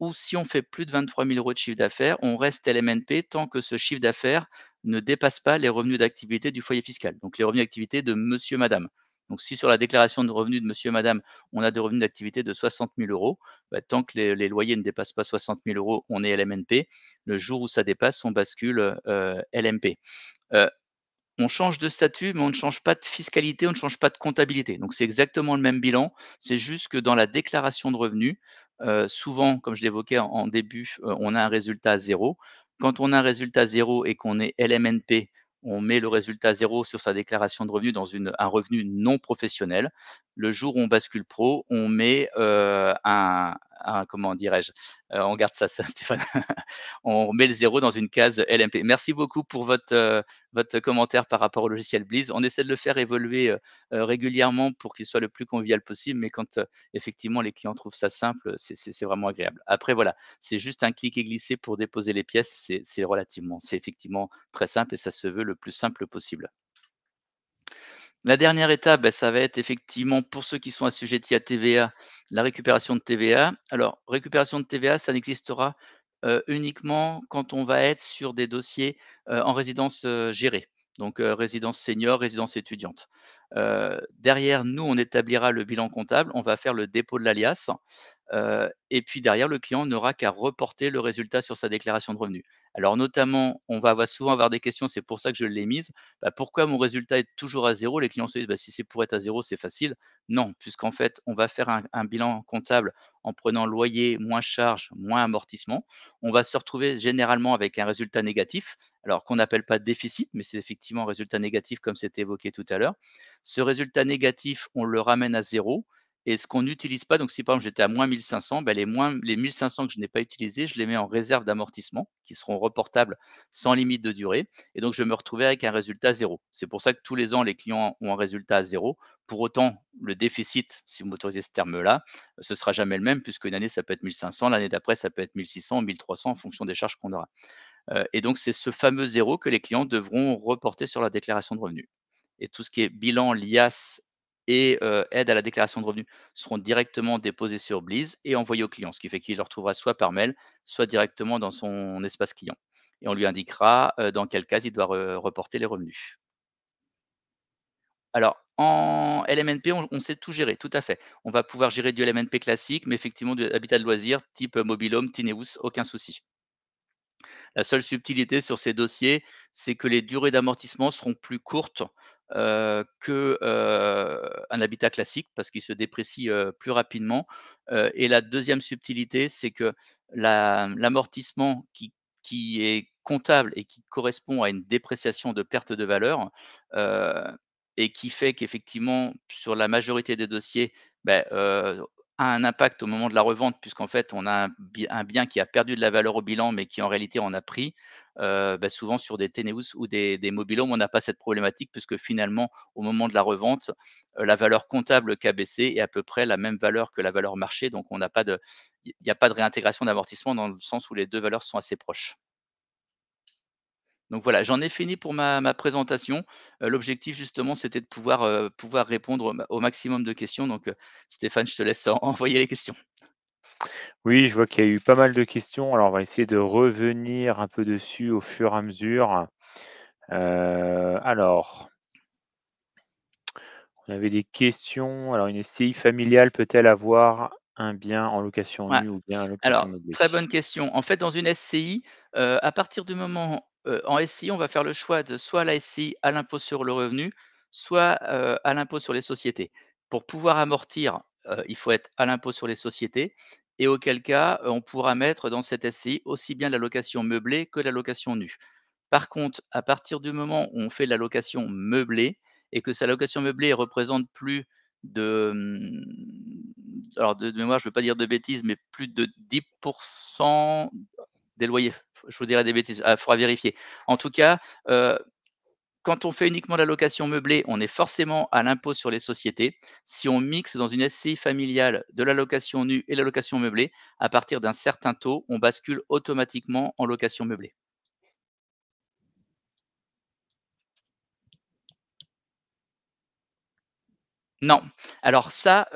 ou si on fait plus de 23 000 € de chiffre d'affaires, on reste LMNP tant que ce chiffre d'affaires ne dépasse pas les revenus d'activité du foyer fiscal, donc les revenus d'activité de monsieur, madame. Donc si sur la déclaration de revenus de monsieur, madame, on a des revenus d'activité de 60 000 €, bah, tant que les loyers ne dépassent pas 60 000 €, on est LMNP. Le jour où ça dépasse, on bascule, LMP. Heu, on change de statut, mais on ne change pas de fiscalité, on ne change pas de comptabilité. Donc c'est exactement le même bilan, c'est juste que dans la déclaration de revenus, souvent, comme je l'évoquais en début, on a un résultat zéro. Quand on a un résultat zéro et qu'on est LMNP, on met le résultat zéro sur sa déclaration de revenus dans un revenu non professionnel. Le jour où on bascule pro, on met, un comment dirais-je? On garde ça Stéphane. On met le zéro dans une case LMP. Merci beaucoup pour votre commentaire par rapport au logiciel Blize. On essaie de le faire évoluer, régulièrement pour qu'il soit le plus convivial possible, mais quand, effectivement les clients trouvent ça simple, c'est vraiment agréable. Après voilà, c'est juste un clic et glisser pour déposer les pièces, c'est effectivement très simple et ça se veut le plus simple possible. La dernière étape, bah, ça va être effectivement pour ceux qui sont assujettis à TVA, la récupération de TVA. Alors, récupération de TVA, ça n'existera, uniquement quand on va être sur des dossiers, en résidence, gérée, donc résidence senior, résidence étudiante. Derrière, nous, on établira le bilan comptable, on va faire le dépôt de l'alias, et puis derrière, le client n'aura qu'à reporter le résultat sur sa déclaration de revenus. Alors notamment, on va souvent avoir des questions, c'est pour ça que je l'ai mise. Bah, pourquoi mon résultat est toujours à zéro? Les clients se disent: «Bah, si c'est pour être à zéro, c'est facile». Non, puisqu'en fait, on va faire un bilan comptable en prenant loyer moins charges moins amortissement. On va se retrouver généralement avec un résultat négatif, alors qu'on n'appelle pas déficit, mais c'est effectivement un résultat négatif comme c'était évoqué tout à l'heure. Ce résultat négatif, on le ramène à zéro. Et ce qu'on n'utilise pas, donc si par exemple j'étais à moins 1 500, bah, les 1 500 que je n'ai pas utilisés, je les mets en réserve d'amortissement qui seront reportables sans limite de durée et donc je vais me retrouver avec un résultat zéro. C'est pour ça que tous les ans, les clients ont un résultat à zéro. Pour autant, le déficit, si vous m'autorisez ce terme-là, ce sera jamais le même puisqu'une année, ça peut être 1 500, l'année d'après, ça peut être 1 600, 1 300 en fonction des charges qu'on aura. Et donc c'est ce fameux zéro que les clients devront reporter sur la déclaration de revenus. Et tout ce qui est bilan, l'IAS et aide à la déclaration de revenus seront directement déposés sur Blize et envoyés au client, ce qui fait qu'il le retrouvera soit par mail, soit directement dans son espace client et on lui indiquera, dans quelle case il doit reporter les revenus. Alors en LMNP, on sait tout gérer, tout à fait. On va pouvoir gérer du LMNP classique, mais effectivement de l'habitat de loisirs type mobil-home, tiny house, aucun souci. La seule subtilité sur ces dossiers, c'est que les durées d'amortissement seront plus courtes, que, un habitat classique parce qu'il se déprécie, plus rapidement, et la deuxième subtilité, c'est que l'amortissement qui est comptable et qui correspond à une dépréciation de perte de valeur, heu et qui fait qu'effectivement, sur la majorité des dossiers, beh, a un impact au moment de la revente puisqu'en fait, on a un bien qui a perdu de la valeur au bilan, mais qui en réalité en a pris. Souvent sur des Ténéos ou des mobil-homes, on n'a pas cette problématique puisque finalement, au moment de la revente, la valeur comptable qui a baissé est à peu près la même valeur que la valeur marché. Donc on n'a pas de il n'y a pas de réintégration d'amortissement dans le sens où les 2 valeurs sont assez proches. Donc voilà, j'en ai fini pour ma présentation. L'objectif justement, c'était de pouvoir répondre au maximum de questions. Donc, Stéphane, je te laisse envoyer les questions. Oui, je vois qu'il y a eu pas mal de questions. Alors, on va essayer de revenir un peu dessus au fur et à mesure. Alors, on avait des questions. Alors, une SCI familiale peut-elle avoir un bien en location Ouais. nue ou bien en location Alors, meublée? très bonne question. En fait, dans une SCI, à partir du moment, en SCI, on va faire le choix de soit la SCI à l'impôt sur le revenu, soit, à l'impôt sur les sociétés. Pour pouvoir amortir, il faut être à l'impôt sur les sociétés et auquel cas, on pourra mettre dans cette SCI aussi bien la location meublée que la location nue. Par contre, à partir du moment où on fait de la location meublée et que sa location meublée représente plus de, alors de mémoire, je ne veux pas dire de bêtises, mais plus de 10 des loyers. Je vous dirais des bêtises, il faudra vérifier. En tout cas, heu, quand on fait uniquement la location meublée, on est forcément à l'impôt sur les sociétés. Si on mixe dans une SCI familiale de la location nue et la location meublée, à partir d'un certain taux, on bascule automatiquement en location meublée. Non. Alors ça,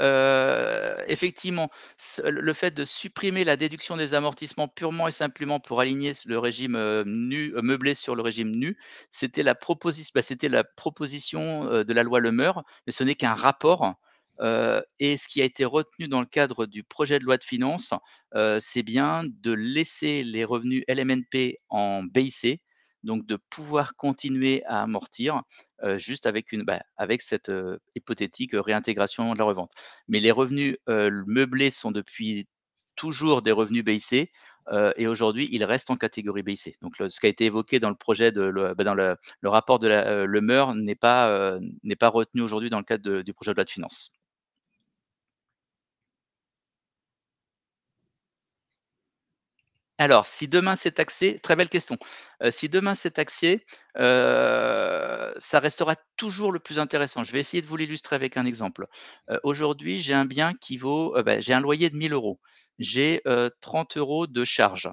effectivement, le fait de supprimer la déduction des amortissements purement et simplement pour aligner le régime, meublé sur le régime nu, c'était la proposition, de la loi Le Meur, mais ce n'est qu'un rapport, et ce qui a été retenu dans le cadre du projet de loi de finances, c'est bien de laisser les revenus LMNP en BIC, donc de pouvoir continuer à amortir juste avec avec cette, hypothétique, réintégration de la revente. Mais les revenus, meublés sont depuis toujours des revenus BIC, et aujourd'hui, ils restent en catégorie BIC. Donc ce qui a été évoqué dans le projet dans le rapport de Le Meur n'est pas retenu aujourd'hui dans le cadre du projet de loi de finances. Alors, si demain c'est taxé, très belle question. Si demain c'est taxé, ça restera toujours le plus intéressant. Je vais essayer de vous l'illustrer avec un exemple. Aujourd'hui, j'ai un bien qui vaut, j'ai un loyer de 1 000 €. J'ai, 30 € de charges.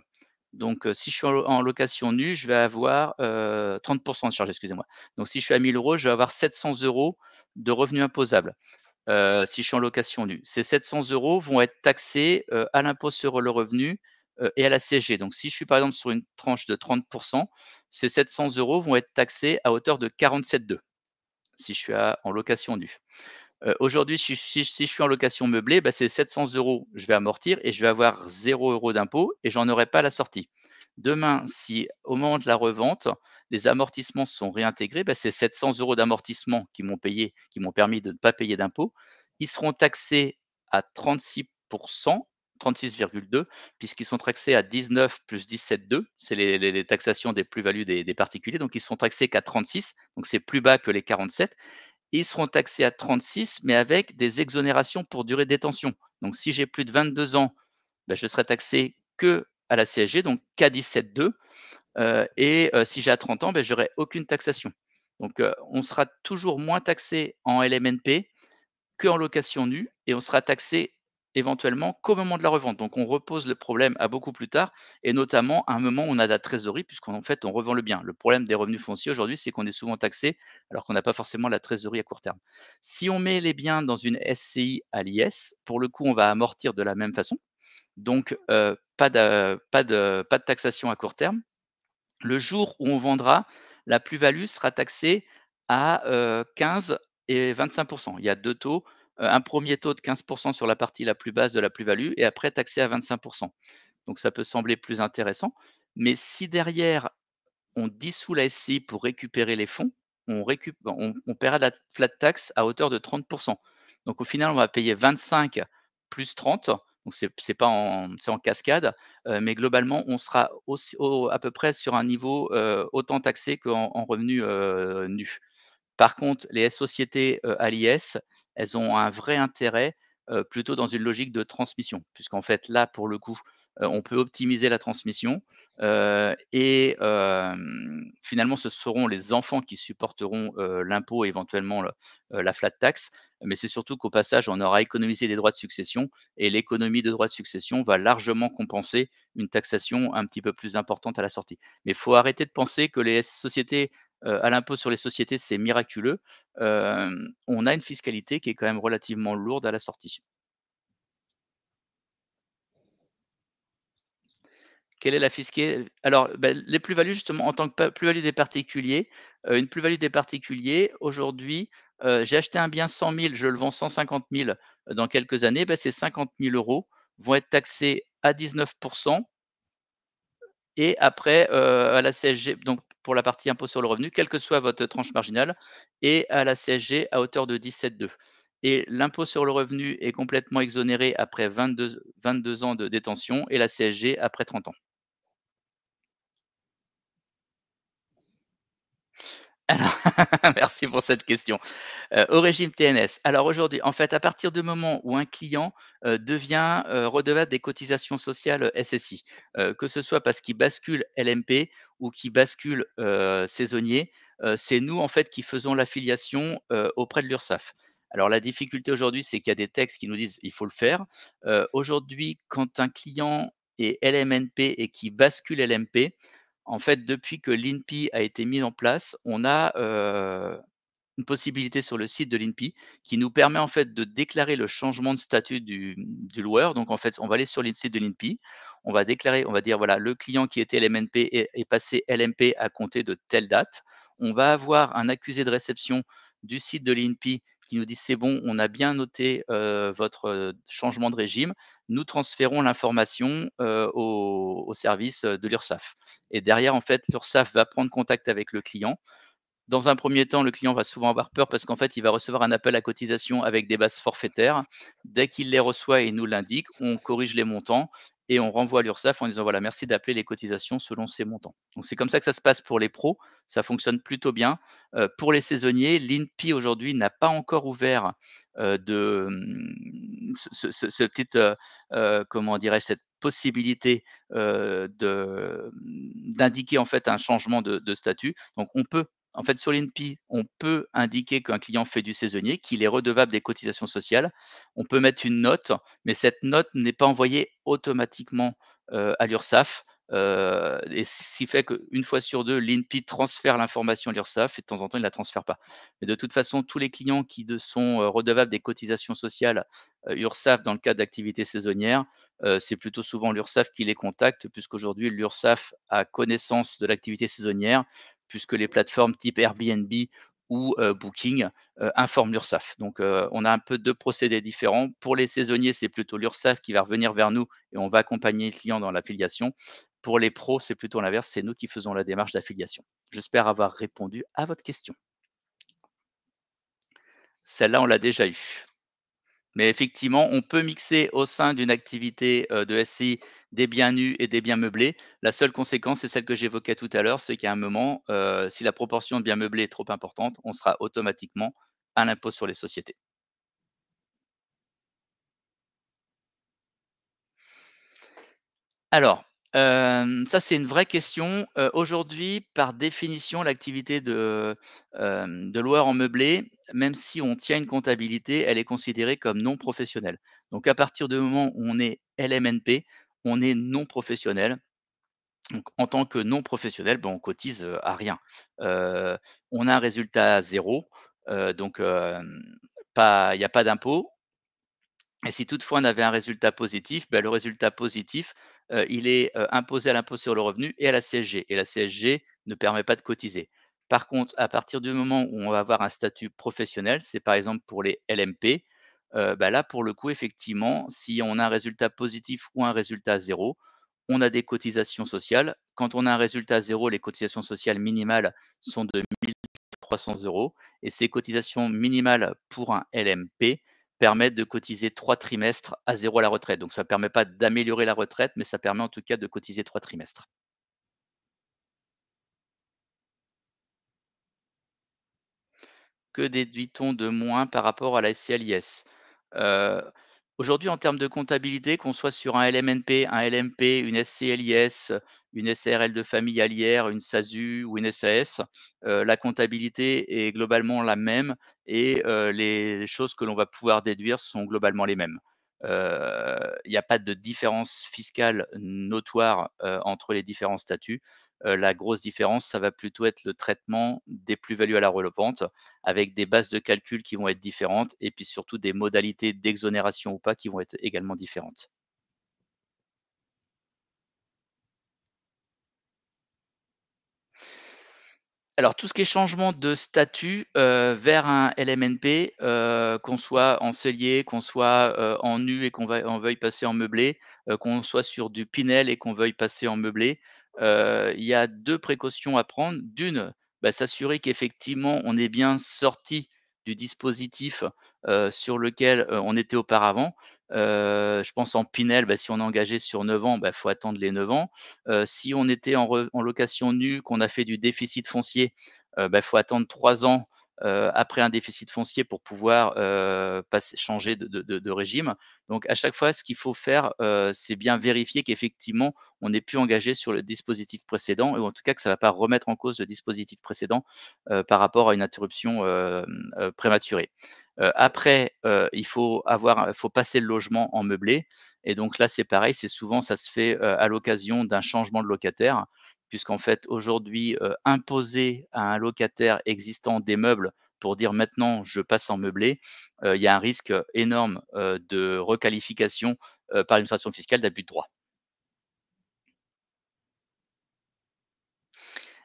Donc, si je suis en location nue, je vais avoir, 30 de charges, excusez-moi. Donc si je suis à 1 000 €, je vais avoir 700 € de revenus imposables. Si je suis en location nue. Ces 700 € vont être taxés, à l'impôt sur le revenu, et à la CSG. Donc si je suis par exemple sur une tranche de 30, ces 700 € vont être taxés à hauteur de 47,2 si je suis en location nue. Aujourd'hui, si je suis en location meublée, ces 700 €, je vais amortir et je vais avoir 0 € d'impôt et j'en aurai pas à la sortie. Demain, si au moment de la revente, les amortissements sont réintégrés, ces 700 € d'amortissement qui m'ont permis de ne pas payer d'impôt, ils seront taxés à 36%, 36,2 puisqu'ils sont taxés à 19 plus 17,2, c'est les taxations des plus-values des particuliers, donc ils sont taxés qu'à 36, donc c'est plus bas que les 47. Ils seront taxés à 36, mais avec des exonérations pour durée de détention. Donc si j'ai plus de 22 ans, je serai taxé que à la CSG, donc qu'à 17,2, si j'ai à 30 ans, j'aurai aucune taxation. Donc on sera toujours moins taxé en LMNP qu'en location nue et on sera taxé éventuellement qu'au moment de la revente. Donc on repose le problème à beaucoup plus tard et notamment à un moment où on a de la trésorerie puisqu'en fait on revend le bien. Le problème des revenus fonciers aujourd'hui, c'est qu'on est souvent taxé alors qu'on n'a pas forcément la trésorerie à court terme. Si on met les biens dans une SCI à l'IS, pour le coup, on va amortir de la même façon. Donc pas de taxation à court terme. Le jour où on vendra, la plus-value sera taxée à, 15 et 25. Il y a 2 taux, un premier taux de 15 sur la partie la plus basse de la plus-value et après taxé à 25. Donc ça peut sembler plus intéressant, mais si derrière on dissout la SCI pour récupérer les fonds, on paiera de la flat tax à hauteur de 30. Donc au final, on va payer 25 plus 30, donc c'est en cascade, mais globalement, on sera aussi à peu près sur un niveau, autant taxé qu'en revenu, nu. Par contre, les sociétés, à l'IS, elles ont un vrai intérêt plutôt dans une logique de transmission. Puisqu'en fait là, pour le coup, on peut optimiser la transmission, finalement ce seront les enfants qui supporteront, l'impôt et éventuellement la flat tax. Mais c'est surtout qu'au passage, on aura économisé des droits de succession et l'économie de droits de succession va largement compenser une taxation un petit peu plus importante à la sortie. Mais il faut arrêter de penser que les sociétés, à l'impôt sur les sociétés, c'est miraculeux. On a une fiscalité qui est quand même relativement lourde à la sortie. Quelle est la fisquée alors, les plus-values justement en tant que pa plus-value des particuliers, une plus-value des particuliers aujourd'hui, j'ai acheté un bien 100 000, je le vends 150 000 dans quelques années, bah, ces 50 000 € vont être taxés à 19 et après, à la CSG donc pour la partie impôt sur le revenu, quelle que soit votre tranche marginale et à la CSG à hauteur de 17,2 et l'impôt sur le revenu est complètement exonéré après 22 ans de détention et la CSG après 30 ans. Alors merci pour cette question. Au régime TNS. Alors aujourd'hui, en fait, à partir du moment où un client, devient, redevable des cotisations sociales, SSI, que ce soit parce qu'il bascule LMP ou qu'il bascule, saisonnier, c'est nous, en fait, qui faisons l'affiliation, auprès de l'URSSAF. Alors la difficulté aujourd'hui, c'est qu'il y a des textes qui nous disent: «Il faut le faire». Aujourd'hui, quand un client est LMNP et qui bascule LMP, en fait, depuis que l'INPI a été mis en place, on a, une possibilité sur le site de l'INPI qui nous permet en fait de déclarer le changement de statut du loueur. Donc en fait, on va aller sur le site de l'INPI, on va déclarer, on va dire voilà, le client qui était LMNP est passé LMP à compter de telle date. On va avoir un accusé de réception du site de l'INPI qui nous dit c'est bon, on a bien noté votre changement de régime. Nous transférons l'information au service de l'URSSAF. Et derrière, en fait, l'URSSAF va prendre contact avec le client. Dans un premier temps, le client va souvent avoir peur parce qu'en fait, il va recevoir un appel à cotisation avec des bases forfaitaires. Dès qu'il les reçoit et nous l'indique, on corrige les montants et on renvoie à l'URSSAF en disant voilà, merci d'appeler les cotisations selon ces montants. Donc c'est comme ça que ça se passe pour les pros, ça fonctionne plutôt bien. Pour les saisonniers, l'INPI aujourd'hui n'a pas encore ouvert ce petit, comment dirais-je, cette possibilité d'indiquer en fait un changement de statut. Donc on peut en fait, sur l'INPI, on peut indiquer qu'un client fait du saisonnier, qu'il est redevable des cotisations sociales. On peut mettre une note, mais cette note n'est pas envoyée automatiquement, à l'URSSAF, et ce qui fait qu'une fois sur 2, l'INPI transfère l'information à l'URSSAF et de temps en temps, il ne la transfère pas. Mais de toute façon, tous les clients qui sont, redevables des cotisations sociales, URSSAF dans le cadre d'activités saisonnières, c'est plutôt souvent l'URSSAF qui les contacte puisqu'aujourd'hui l'URSSAF a connaissance de l'activité saisonnière puisque les plateformes type Airbnb ou Booking, informent l'URSSAF. Donc on a un peu 2 procédés différents. Pour les saisonniers, c'est plutôt l'URSSAF qui va revenir vers nous et on va accompagner le client dans l'affiliation. Pour les pros, c'est plutôt l'inverse, c'est nous qui faisons la démarche d'affiliation. J'espère avoir répondu à votre question. Celle-là, on l'a déjà eue. Mais effectivement, on peut mixer au sein d'une activité, de SCI des biens nus et des biens meublés. La seule conséquence, c'est celle que j'évoquais tout à l'heure, c'est qu'à un moment, si la proportion de biens meublés est trop importante, on sera automatiquement à l'impôt sur les sociétés. Alors, ça c'est une vraie question. Aujourd'hui, par définition, l'activité de loueur en meublé, même si on tient une comptabilité, elle est considérée comme non professionnelle. Donc à partir du moment où on est LMNP, on est non professionnel. Donc en tant que non professionnel, ben, on cotise, à rien. Heu, on a un résultat zéro, donc pas il y a pas d'impôt. Et si toutefois on avait un résultat positif, bah, le résultat positif, il est, imposé à l'impôt sur le revenu et à la CSG et la CSG ne permet pas de cotiser. Par contre, à partir du moment où on va avoir un statut professionnel, c'est par exemple pour les LMP, bah, là pour le coup effectivement, si on a un résultat positif ou un résultat zéro, on a des cotisations sociales. Quand on a un résultat zéro, les cotisations sociales minimales sont de 1 300 € et ces cotisations minimales pour un LMP permettent de cotiser 3 trimestres à zéro à la retraite. Donc ça ne permet pas d'améliorer la retraite, mais ça permet en tout cas de cotiser 3 trimestres. Que déduit-on de moins par rapport à la SCI à l'IS? Aujourd'hui, en termes de comptabilité, qu'on soit sur un LMNP, un LMP, une SCLIS, une SARL de famille Alière, une SASU ou une SAS, la comptabilité est globalement la même et les choses que l'on va pouvoir déduire sont globalement les mêmes. Il n'y a pas de différence fiscale notoire, entre les différents statuts. La grosse différence, ça va plutôt être le traitement des plus-values à la revente avec des bases de calcul qui vont être différentes et puis surtout des modalités d'exonération ou pas qui vont être également différentes. Alors tout ce qui est changement de statut, vers un LMNP, qu'on soit en cellier, qu'on soit, en nu et on veuille passer en meublé, qu'on soit sur du Pinel et qu'on veuille passer en meublé, il y a 2 précautions à prendre. D'une, bah, s'assurer qu'effectivement on est bien sorti du dispositif, sur lequel, on était auparavant. Je pense en Pinel, bah, si on est engagé sur 9 ans, bah, faut attendre les 9 ans. Si on était en location nue, qu'on a fait du déficit foncier, bah, faut attendre 3 ans, après un déficit foncier pour pouvoir, passer changer de régime. Donc à chaque fois, ce qu'il faut faire, c'est bien vérifier qu'effectivement, on n'est plus engagé sur le dispositif précédent ou en tout cas que ça ne va pas remettre en cause le dispositif précédent, par rapport à une interruption, prématurée. Après, faut passer le logement en meublé et donc là, c'est pareil, c'est souvent ça se fait, à l'occasion d'un changement de locataire, puisqu'en fait aujourd'hui, imposer à un locataire existant des meubles pour dire: «Maintenant je passe en meublé», il y a un risque, énorme, de requalification, par l'administration fiscale d'abus de droit.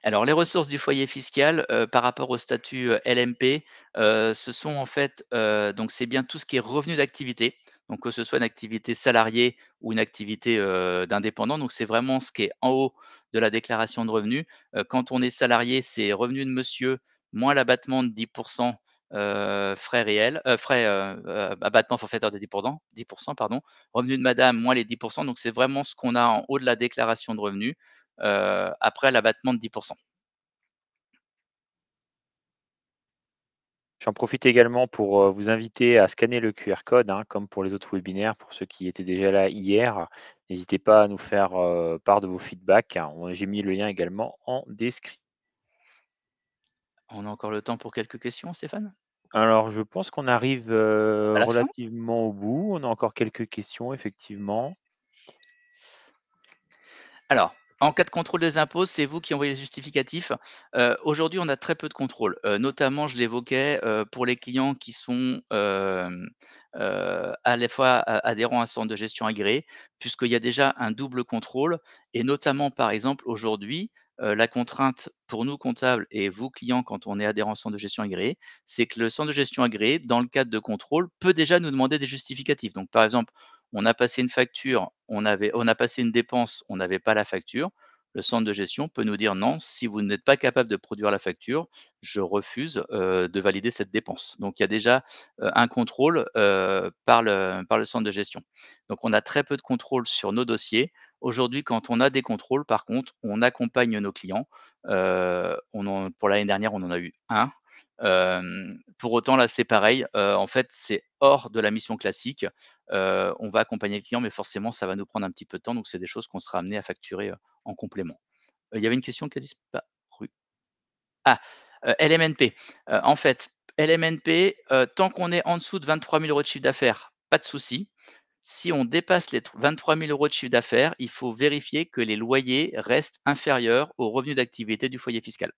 Alors les ressources du foyer fiscal, par rapport au statut, LMP, ce sont en fait, donc c'est bien tout ce qui est revenu d'activité, donc que ce soit une activité salariée ou une activité, d'indépendant, donc c'est vraiment ce qui est en haut de la déclaration de revenus. Quand on est salarié, c'est revenu de monsieur moins l'abattement de 10 frais réels, abattement forfaitaire de 10 pardon, revenu de madame moins les 10 donc c'est vraiment ce qu'on a en haut de la déclaration de revenus, après l'abattement de 10. J'en profite également pour, vous inviter à scanner le QR code, hein, comme pour les autres webinaires. Pour ceux qui étaient déjà là hier, n'hésitez pas à nous faire, part de vos feedbacks, hein. J'ai mis le lien également en description. On a encore le temps pour quelques questions, Stéphane? Alors je pense qu'on arrive, À la fin? relativement au bout. On a encore quelques questions effectivement. Alors, en cas de contrôle des impôts, c'est vous qui envoyez les justificatifs. Aujourd'hui, on a très peu de contrôle, notamment, je l'évoquais, pour les clients qui sont, à la fois adhérents à un centre de gestion agréé, puisqu'il y a déjà un double contrôle et notamment, par exemple, aujourd'hui, la contrainte pour nous comptables et vous clients quand on est adhérent au centre de gestion agréé, c'est que le centre de gestion agréé, dans le cadre de contrôle, peut déjà nous demander des justificatifs. Donc, par exemple, on a passé une facture, on a passé une dépense, on n'avait pas la facture. Le centre de gestion peut nous dire: «Non, si vous n'êtes pas capable de produire la facture, je refuse, de valider cette dépense». Donc il y a déjà, un contrôle, par le centre de gestion. Donc on a très peu de contrôle sur nos dossiers. Aujourd'hui, quand on a des contrôles, par contre, on accompagne nos clients. Pour l'année dernière, on en a eu un. Pour autant, là, c'est pareil, en fait, c'est hors de la mission classique. On va accompagner le client, mais forcément, ça va nous prendre un petit peu de temps, donc c'est des choses qu'on sera amené à facturer, en complément. Il y avait une question qui a disparu. Ah, LMNP. En fait, LMNP, tant qu'on est en dessous de 23 000 € de chiffre d'affaires, pas de souci. Si on dépasse les 23 000 € de chiffre d'affaires, il faut vérifier que les loyers restent inférieurs aux revenus d'activité du foyer fiscal.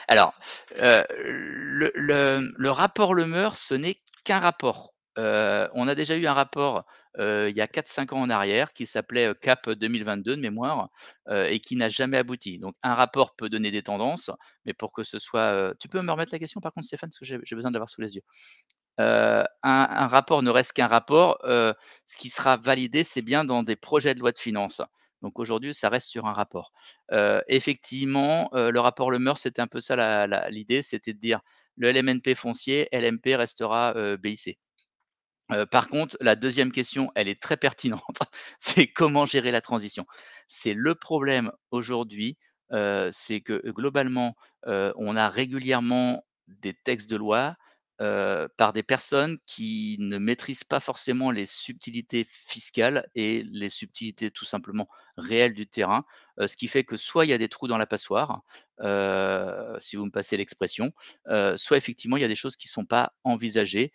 Alors, le rapport Lemeur, ce n'est qu'un rapport. On a déjà eu un rapport, il y a 4-5 ans en arrière qui s'appelait, CAP 2022 de mémoire, et qui n'a jamais abouti. Donc un rapport peut donner des tendances, mais pour que ce soit, tu peux me remettre la question par contre Stéphane? Parce que j'ai besoin de l'avoir sous les yeux. Un rapport ne reste qu'un rapport, ce qui sera validé, c'est bien dans des projets de loi de finances. Donc aujourd'hui, ça reste sur un rapport. Effectivement, le rapport Le Meur, c'était un peu ça l'idée, c'était de dire: «Le LMNP foncier, LMP restera, BIC». Par contre, la deuxième question, elle est très pertinente, c'est comment gérer la transition? C'est le problème aujourd'hui, c'est que globalement, on a régulièrement des textes de loi, par des personnes qui ne maîtrisent pas forcément les subtilités fiscales et les subtilités tout simplement réelles du terrain, ce qui fait que soit il y a des trous dans la passoire, si vous me passez l'expression, soit effectivement il y a des choses qui ne sont pas envisagées.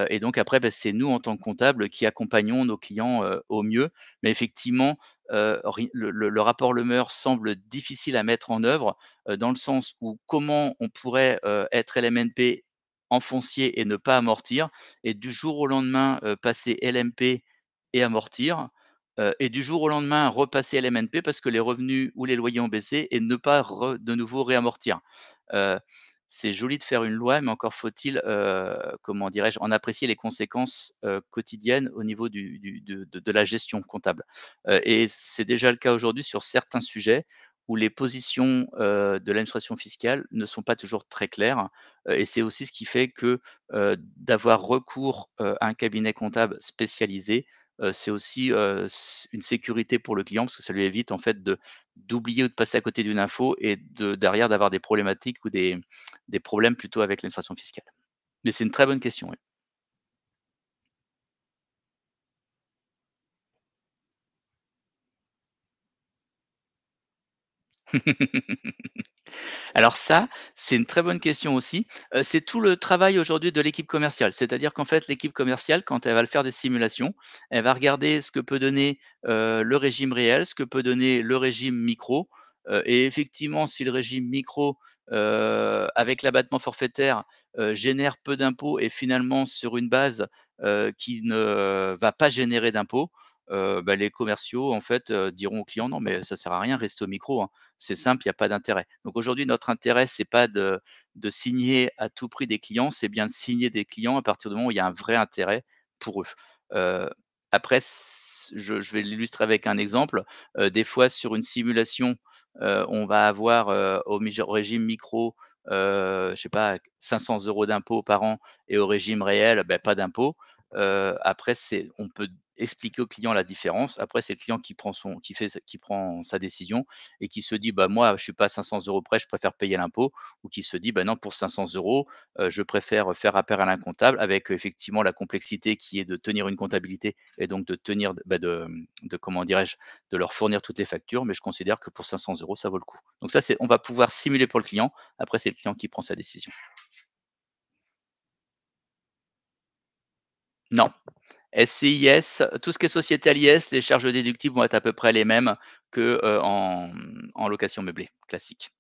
Et donc après, bah, c'est nous en tant que comptables qui accompagnons nos clients, au mieux. Mais effectivement, ri le rapport Lemeur semble difficile à mettre en œuvre, dans le sens où comment on pourrait, être LMNP en foncier et ne pas amortir et du jour au lendemain, passer LMP et amortir, et du jour au lendemain repasser LMNP parce que les revenus ou les loyers ont baissé et ne pas de nouveau réamortir. Heu, c'est joli de faire une loi, mais encore faut-il, comment dirais-je, en apprécier les conséquences, quotidiennes au niveau de la gestion comptable. Et c'est déjà le cas aujourd'hui sur certains sujets où les positions, de l'administration fiscale ne sont pas toujours très claires, et c'est aussi ce qui fait que, d'avoir recours, à un cabinet comptable spécialisé, c'est aussi, une sécurité pour le client parce que ça lui évite en fait d'oublier ou de passer à côté d'une info et de derrière d'avoir des problématiques ou des problèmes plutôt avec l'administration fiscale. Mais c'est une très bonne question, oui. Alors ça, c'est une très bonne question aussi. C'est tout le travail aujourd'hui de l'équipe commerciale. C'est-à-dire qu'en fait, l'équipe commerciale, quand elle va le faire des simulations, elle va regarder ce que peut donner, le régime réel, ce que peut donner le régime micro, et effectivement, si le régime micro, avec l'abattement forfaitaire, génère peu d'impôts et finalement sur une base, qui ne va pas générer d'impôts, bah, les commerciaux en fait, diront aux clients: «Non mais ça sert à rien, restez au micro, hein». C'est simple, il y a pas d'intérêt. Donc aujourd'hui, notre intérêt, c'est pas de signer à tout prix des clients, c'est bien de signer des clients à partir du moment où il y a un vrai intérêt pour eux. Heu, après je vais l'illustrer avec un exemple. Des fois sur une simulation, on va avoir, au régime micro, je sais pas 500 € d'impôts par an et au régime réel, beh, pas d'impôts. Après on peut expliquer au client la différence. Après c'est le client qui prend sa décision et qui se dit: «Bah, moi, je suis pas à 500 € près, je préfère payer l'impôt», ou qui se dit: «Bah, non, pour 500 €, je préfère faire appel à un comptable», avec effectivement la complexité qui est de tenir une comptabilité et donc de tenir, bah, de comment dirais-je? De leur fournir toutes les factures, mais je considère que pour 500 € ça vaut le coup. Donc ça, c'est on va pouvoir simuler pour le client. Après, c'est le client qui prend sa décision. Non, SCIS, tout ce qui est société à l'IS, les charges déductibles vont être à peu près les mêmes que, en location meublée classique.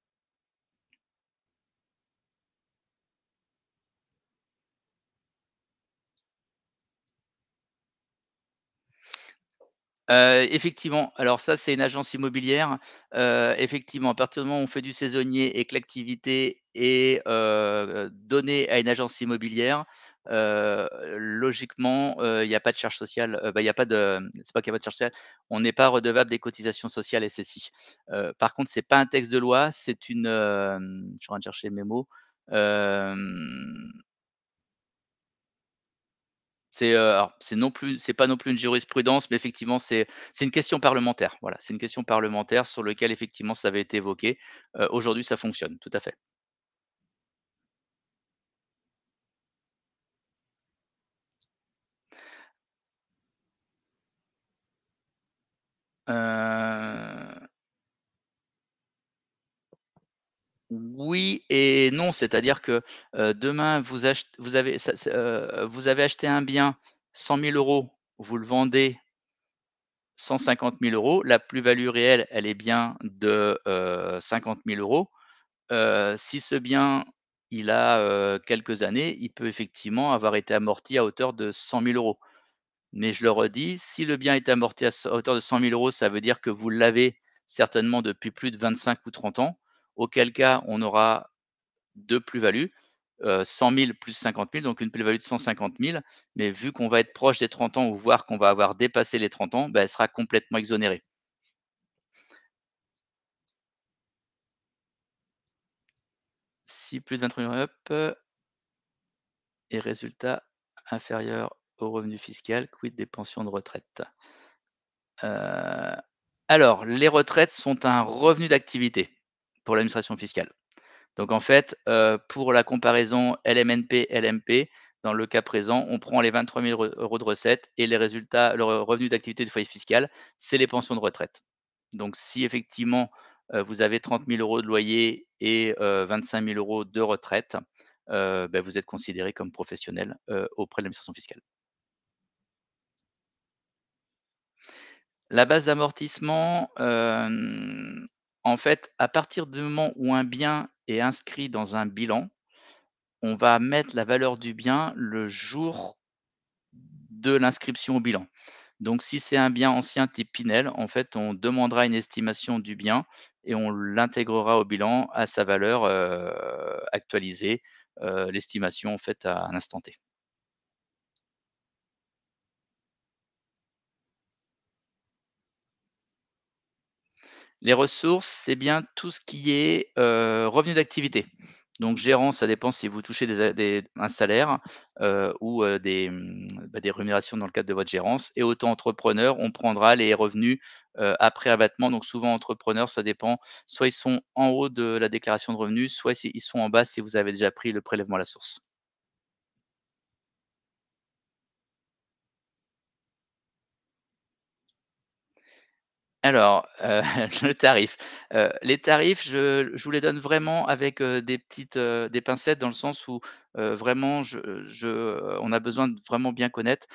Effectivement, alors ça, c'est une agence immobilière. Effectivement, à partir du moment où on fait du saisonnier et que l'activité est, donnée à une agence immobilière, logiquement, il y a pas de charge sociale, bah, il y a pas de c'est pas qu'il y a pas de charge sociale, on n'est pas redevable des cotisations sociales SSI. Par contre, c'est pas un texte de loi, c'est une, je suis en train de chercher mes mots, hem alors c'est pas non plus une jurisprudence, mais effectivement c'est une question parlementaire. Voilà, c'est une question parlementaire sur lequel effectivement ça avait été évoqué. Aujourd'hui ça fonctionne, tout à fait. Heu, oui et non, c'est-à-dire que, demain vous avez acheté un bien 100 000 €, vous le vendez 150 000 €. La plus-value réelle, elle est bien de, 50 000 €. Si ce bien, il a, quelques années, il peut effectivement avoir été amorti à hauteur de 100 000 €. Mais je le redis, si le bien est amorti à hauteur de 100 000 €, ça veut dire que vous l'avez certainement depuis plus de 25 ou 30 ans, auquel cas on aura 2 plus-values, 100 000 plus 50 000, donc une plus-value de 150 000. Mais vu qu'on va être proche des 30 ans ou voire qu'on va avoir dépassé les 30 ans, bah, elle sera complètement exonérée. Si plus de 23 000, hop, et résultat inférieur. au revenu fiscal, quid des pensions de retraite? Heu, alors les retraites sont un revenu d'activité pour l'administration fiscale. Donc en fait, pour la comparaison LMNP, LMP, dans le cas présent, on prend les 23 000 € de recettes et les résultats le revenu d'activité du foyer fiscal, c'est les pensions de retraite. Donc si effectivement, vous avez 30 000 € de loyer et 25 000 € de retraite, vous êtes considéré comme professionnel, auprès de l'administration fiscale. La base d'amortissement, en fait, à partir du moment où un bien est inscrit dans un bilan, on va mettre la valeur du bien le jour de l'inscription au bilan. Donc si c'est un bien ancien type Pinel, en fait, on demandera une estimation du bien et on l'intégrera au bilan à sa valeur, actualisée, l'estimation en fait à un instant T. Les ressources, c'est bien tout ce qui est, revenu d'activité. Donc gérant, ça dépend si vous touchez des un salaire, ou, des rémunérations dans le cadre de votre gérance et auto-entrepreneur, on prendra les revenus, après abattement. Donc souvent entrepreneur, ça dépend, soit ils sont en haut de la déclaration de revenus, soit ils sont en bas si vous avez déjà pris le prélèvement à la source. Alors, le tarif. Les tarifs, je vous les donne vraiment avec, des pincettes dans le sens où, vraiment on a besoin de vraiment bien connaître.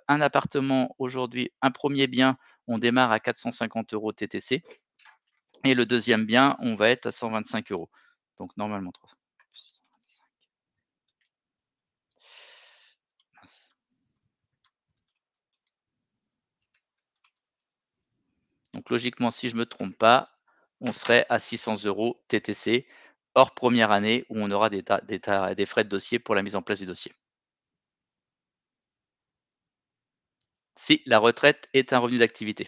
Un appartement aujourd'hui, un premier bien, on démarre à 450 € TTC et le deuxième bien, on va être à 125 €. Donc normalement 300 plus 125, mince. Donc logiquement, si je me trompe pas, on serait à 600 € TTC, hors première année où on aura des frais de dossier pour la mise en place du dossier. Si la retraite est un revenu d'activité.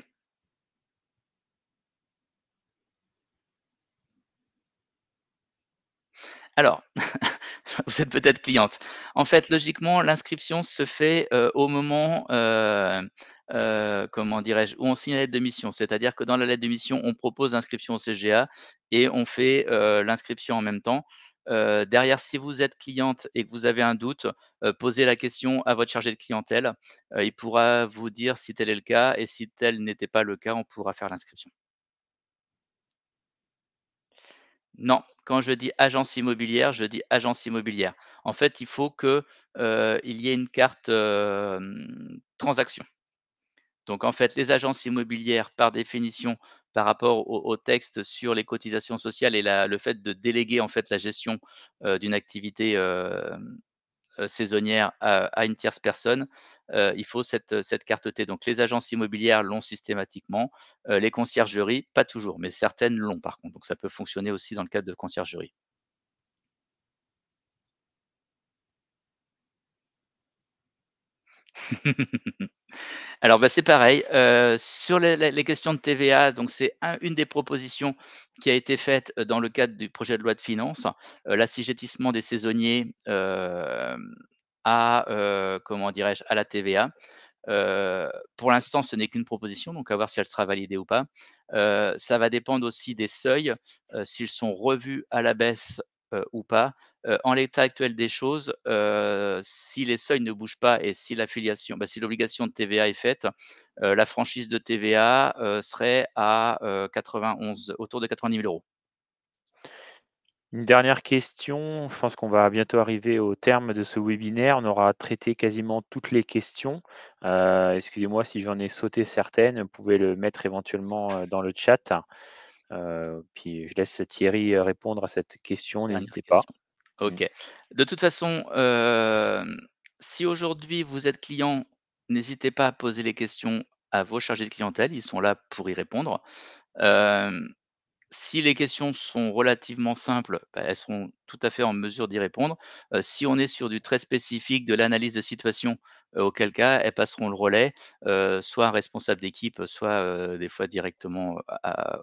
Alors, vous êtes peut-être cliente. En fait, logiquement, l'inscription se fait, au moment, comment dirais-je? Où on signe la lettre de mission. C'est-à-dire que dans la lettre de mission, on propose l'inscription au CGA et on fait, l'inscription en même temps. Derrière, si vous êtes cliente et que vous avez un doute, posez la question à votre chargé de clientèle. Il pourra vous dire si tel est le cas et si tel n'était pas le cas, on pourra faire l'inscription. Non, quand je dis agence immobilière, je dis agence immobilière. En fait, il faut que, il y ait une carte, transaction. Donc en fait, les agences immobilières, par définition, par rapport au texte sur les cotisations sociales et le fait de déléguer en fait la gestion, d'une activité, saisonnière à une tierce personne, il faut cette carte T. Donc les agences immobilières l'ont systématiquement, les conciergeries, pas toujours, mais certaines l'ont par contre. Donc ça peut fonctionner aussi dans le cadre de conciergerie. Alors, c'est pareil, sur les questions de TVA, donc c'est une des propositions qui a été faite, dans le cadre du projet de loi de finances, l'assujettissement des saisonniers, comment dirais-je? À la TVA. Pour l'instant, ce n'est qu'une proposition, donc à voir si elle sera validée ou pas. Ça va dépendre aussi des seuils, s'ils sont revus à la baisse, ou pas. En l'état actuel des choses, si les seuils ne bougent pas et si si l'obligation de TVA est faite, la franchise de TVA, serait à, 91 autour de 90 000 €. Une dernière question, je pense qu'on va bientôt arriver au terme de ce webinaire. On aura traité quasiment toutes les questions. Excusez-moi si j'en ai sauté certaines, vous pouvez le mettre éventuellement, dans le chat. Puis je laisse Thierry, répondre à cette question, Dernière n'hésitez pas. question. Mmh. OK. De toute façon, si aujourd'hui vous êtes client, n'hésitez pas à poser les questions à vos chargés de clientèle, ils sont là pour y répondre. Hem, Si les questions sont relativement simples, elles seront tout à fait en mesure d'y répondre. Si on est sur du très spécifique, de l'analyse de situation, auquel cas elles passeront le relais, soit à un responsable d'équipe, soit, des fois directement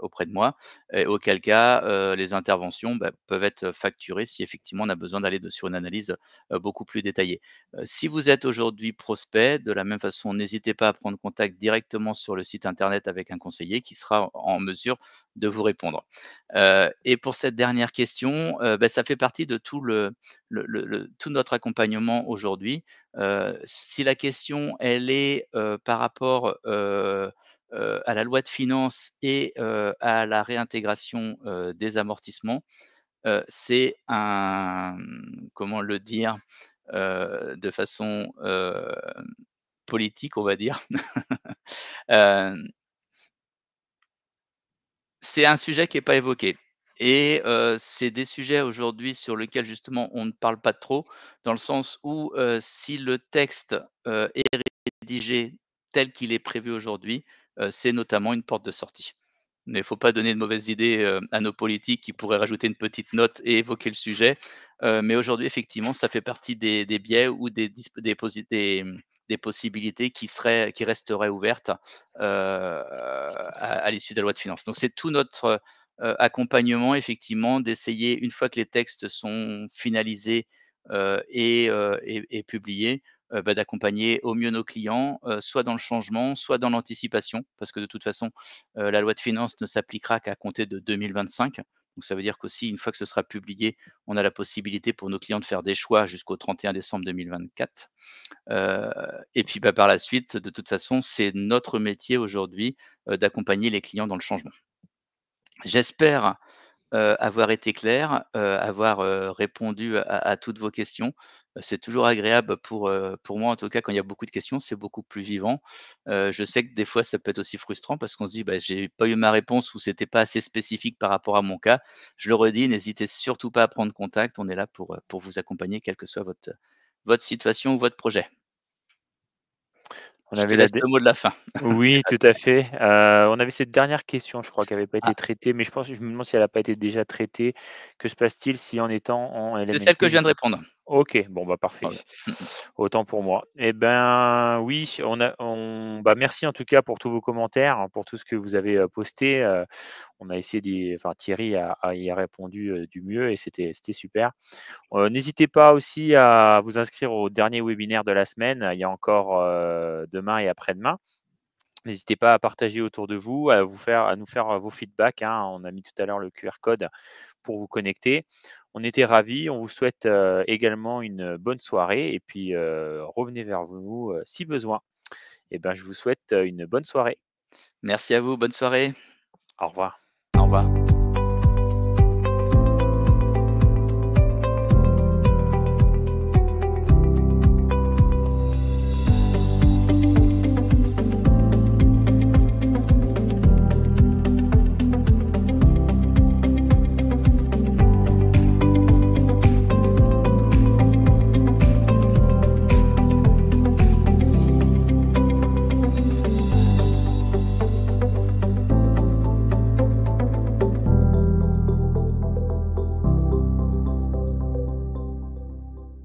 auprès de moi, et auquel cas, les interventions, bah, peuvent être facturées si effectivement on a besoin d'aller sur une analyse, beaucoup plus détaillée. Si vous êtes aujourd'hui prospect, de la même façon, n'hésitez pas à prendre contact directement sur le site internet avec un conseiller qui sera en mesure de vous répondre. Et pour cette dernière question, bah, ça fait partie de tout notre accompagnement aujourd'hui. Si la question elle est, par rapport, à la loi de finances et à la réintégration, des amortissements, c'est comment le dire? De façon, politique, on va dire. Hem, c'est un sujet qui est pas évoqué et c'est des sujets aujourd'hui sur lesquels justement on ne parle pas trop, dans le sens où, si le texte, est rédigé tel qu'il est prévu aujourd'hui, c'est notamment une porte de sortie. Mais il faut pas donner de mauvaises idées, à nos politiques qui pourraient rajouter une petite note et évoquer le sujet. Mais aujourd'hui, effectivement, ça fait partie des biais ou des possibilités qui resteraient ouvertes, à l'issue de la loi de finances. Donc c'est tout notre, accompagnement effectivement d'essayer, une fois que les textes sont finalisés, et publiés, bah, d'accompagner au mieux nos clients, soit dans le changement, soit dans l'anticipation. Parce que de toute façon, la loi de finances ne s'appliquera qu'à compter de 2025. Donc ça veut dire qu'aussi, une fois que ce sera publié, on a la possibilité pour nos clients de faire des choix jusqu'au 31 décembre 2024. Heu et puis, bah, par la suite, de toute façon, c'est notre métier aujourd'hui, d'accompagner les clients dans le changement. J'espère, avoir été clair, avoir, répondu à toutes vos questions. C'est toujours agréable pour moi en tout cas quand il y a beaucoup de questions, c'est beaucoup plus vivant. Je sais que des fois ça peut être aussi frustrant parce qu'on se dit: «Bah, j'ai pas eu ma réponse» ou «C'était pas assez spécifique par rapport à mon cas». Je le redis, n'hésitez surtout pas à prendre contact, on est là pour vous accompagner quelle que soit votre situation ou votre projet. On Je te avait la laisse dé le mot de la fin. Oui, tout à fait. On avait cette dernière question, je crois, qui avait pas été Ah, traitée, mais je me demande si elle a pas été déjà traitée. Que se passe-t-il si en étant en c'est celle que LMNP, je viens de j'étais répondre. OK, bon, bah, parfait. Voilà. Mmh mh. Autant pour moi. Et ben, oui, bah, merci en tout cas pour tous vos commentaires, hein, pour tout ce que vous avez, posté, on a essayé enfin Thierry a y a répondu, du mieux et c'était super. N'hésitez pas aussi à vous inscrire au dernier webinaire de la semaine. Il y a encore, demain et après-demain. N'hésitez pas à partager autour de vous, à nous faire, vos feedbacks, hein. On a mis tout à l'heure le QR code pour vous connecter. On était ravis, on vous souhaite, également une bonne soirée et puis, revenez vers nous, si besoin. Et ben, je vous souhaite, une bonne soirée. Merci à vous, bonne soirée. Au revoir. Au revoir.